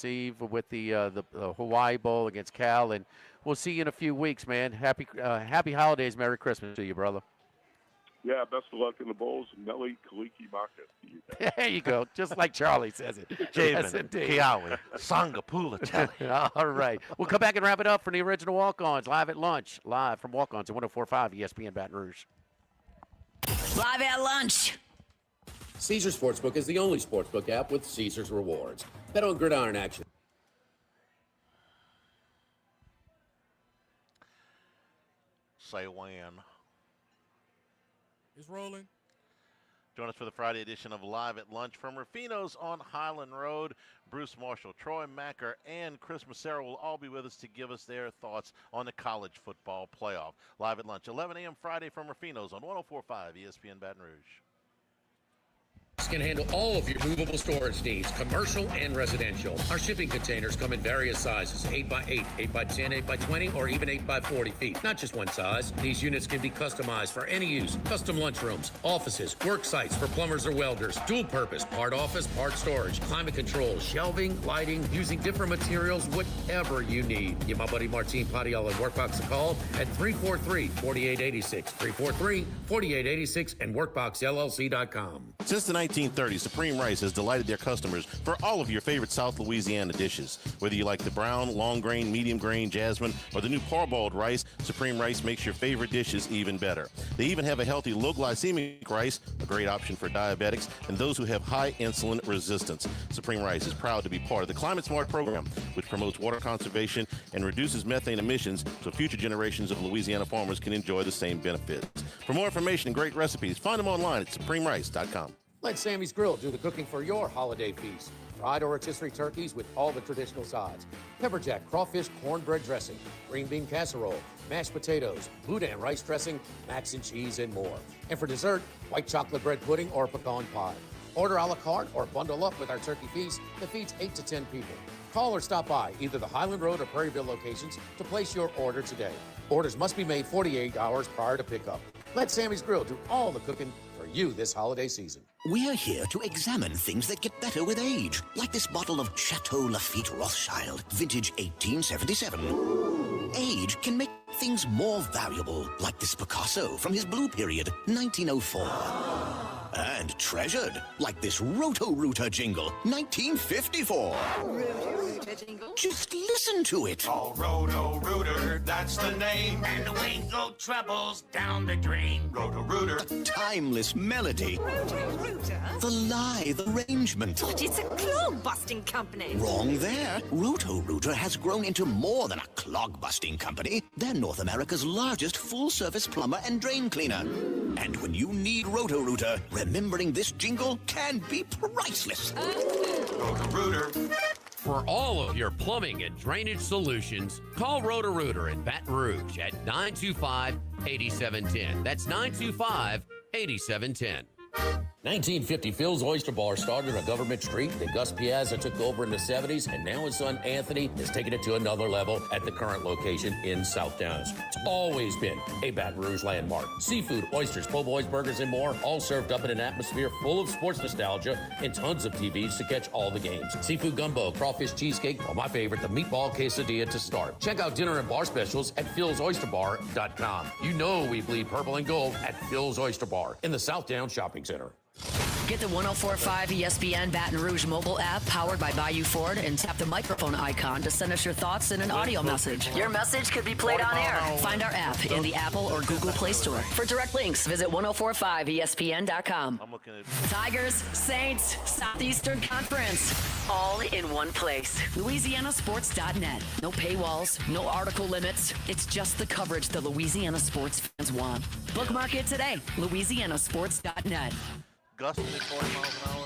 Eve with the Hawaii Bowl against Cal, and we'll see you in a few weeks, man. Happy holidays, Merry Christmas to you, brother. Yeah, best of luck in the bowls. Nelly Kaliki Maka to you guys. There you go, just like Charlie says it. Yes, Javen, indeed. Kiawe, Sangapula, Telly. All right. We'll come back and wrap it up for the original Walk-Ons, live at lunch, live from Walk-Ons at 104.5 ESPN Baton Rouge. Live at lunch. Caesars Sportsbook is the only sportsbook app with Caesars rewards. Bet on gridiron action. Say when. It's rolling. Join us for the Friday edition of Live at Lunch from Rufino's on Highland Road. Bruce Marshall, Troy Macker, and Chris Massero will all be with us to give us their thoughts on the college football playoff. Live at Lunch, 11 a.m. Friday from Rufino's on 104.5 ESPN Baton Rouge. Can handle all of your movable storage needs, commercial and residential. Our shipping containers come in various sizes, 8x8, 8x10, 8x20, or even 8x40 feet. Not just one size. These units can be customized for any use. Custom lunchrooms, offices, work sites for plumbers or welders, dual purpose, part office, part storage, climate control, shelving, lighting, using different materials, whatever you need. Give my buddy Martin Padial and Workbox a call at 343-4886, 343-4886, and workboxllc.com. Since the 1930s, Supreme Rice has delighted their customers for all of your favorite South Louisiana dishes. Whether you like the brown, long grain, medium grain, jasmine, or the new parboiled rice, Supreme Rice makes your favorite dishes even better. They even have a healthy low glycemic rice, a great option for diabetics and those who have high insulin resistance. Supreme Rice is proud to be part of the Climate Smart program, which promotes water conservation and reduces methane emissions so future generations of Louisiana farmers can enjoy the same benefits. For more information and great recipes, find them online at supremerice.com. Let Sammy's Grill do the cooking for your holiday feast. Fried or rotisserie turkeys with all the traditional sides. Pepper jack, crawfish, cornbread dressing, green bean casserole, mashed potatoes, boudin rice dressing, mac and cheese, and more. And for dessert, white chocolate bread pudding or pecan pie. Order a la carte or bundle up with our turkey feast that feeds 8 to 10 people. Call or stop by either the Highland Road or Prairieville locations to place your order today. Orders must be made 48 hours prior to pickup. Let Sammy's Grill do all the cooking for you this holiday season. We're here to examine things that get better with age, like this bottle of Chateau Lafite Rothschild, vintage 1877. Age can make things more valuable, like this Picasso from his Blue Period, 1904. And treasured, like this Roto-Rooter jingle, 1954. Roto-Rooter jingle? Just listen to it. Oh, Roto-Rooter, that's the name. And the wind go trebles down the drain. Roto-Rooter. The timeless melody. Roto-Rooter? The lithe arrangement. But it's a clog-busting company. Wrong there. Roto-Rooter has grown into more than a clog-busting company. They're North America's largest full-service plumber and drain cleaner. And when you need Roto-Rooter, remembering this jingle can be priceless. Roto-Rooter. For all of your plumbing and drainage solutions, call Roto-Rooter in Baton Rouge at 925-8710. That's 925-8710. 1950, Phil's Oyster Bar started on Government Street, then Gus Piazza took over in the 70s, and now his son Anthony is taking it to another level at the current location in South Downs. It's always been a Baton Rouge landmark. Seafood, oysters, po' boys, burgers, and more, all served up in an atmosphere full of sports nostalgia and tons of TVs to catch all the games. Seafood gumbo, crawfish cheesecake, or my favorite, the meatball quesadilla to start. Check out dinner and bar specials at philsoysterbar.com. You know we bleed purple and gold at Phil's Oyster Bar in the South Downs Shopping Center. Get the 104.5 ESPN Baton Rouge mobile app powered by Bayou Ford and tap the microphone icon to send us your thoughts in an audio message. Your message could be played on air. Find our app in the Apple or Google Play Store. For direct links, visit 1045ESPN.com. I'm looking at Tigers, Saints, Southeastern Conference, all in one place. LouisianaSports.net. No paywalls, no article limits. It's just the coverage the Louisiana sports fans want. Bookmark it today. LouisianaSports.net. gusting at 40 miles an hour.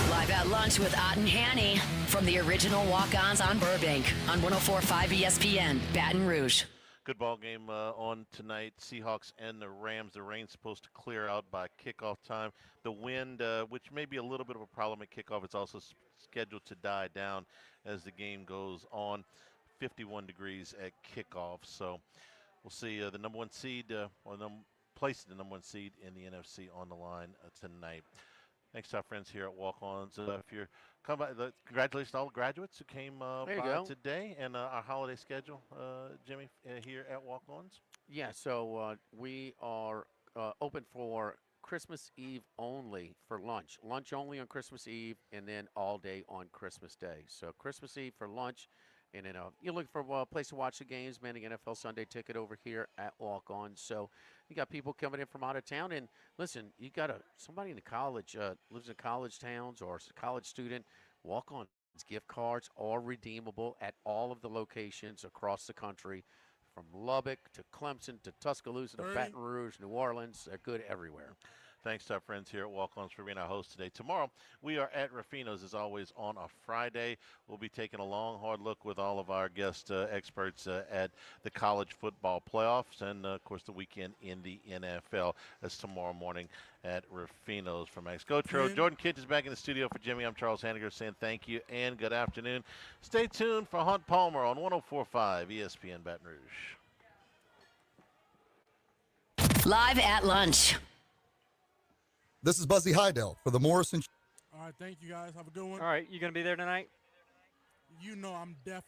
Live at lunch with Ott and Hanny from the original Walk-Ons on Burbank on 104.5 ESPN, Baton Rouge. Good ball game on tonight. Seahawks and the Rams. The rain's supposed to clear out by kickoff time. The wind, which may be a little bit of a problem at kickoff, it's also scheduled to die down as the game goes on. 51 degrees at kickoff. So we'll see the number one seed, or placing the number one seed in the NFC on the line tonight. Thanks to our friends here at Walk-Ons. If you're coming by, congratulations to all the graduates who came by today and our holiday schedule, Jimmy, here at Walk-Ons. Yeah, so we are open for Christmas Eve only for lunch. Lunch only on Christmas Eve and then all day on Christmas Day. So Christmas Eve for lunch. And then you're looking for a place to watch the games, man, the NFL Sunday ticket over here at Walk-On. So you got people coming in from out of town. And listen, you got somebody in the college, lives in college towns or is a college student. Walk-On's gift cards are redeemable at all of the locations across the country, from Lubbock to Clemson to Tuscaloosa to Baton Rouge, New Orleans. They're good everywhere. Thanks to our friends here at Walk-Ons for being our host today. Tomorrow, we are at Ruffino's, as always, on a Friday. We'll be taking a long, hard look with all of our guest experts at the college football playoffs and, of course, the weekend in the NFL. That's tomorrow morning at Ruffino's. From Max Gotro, Jordan Kidd is back in the studio for Jimmy. I'm Charles Hanniger saying thank you and good afternoon. Stay tuned for Hunt Palmer on 104.5 ESPN Baton Rouge. Live at lunch. This is Buzzy Heidel for the Morrison. All right, thank you guys. Have a good one. All right, you going to be there tonight? You know I'm definitely.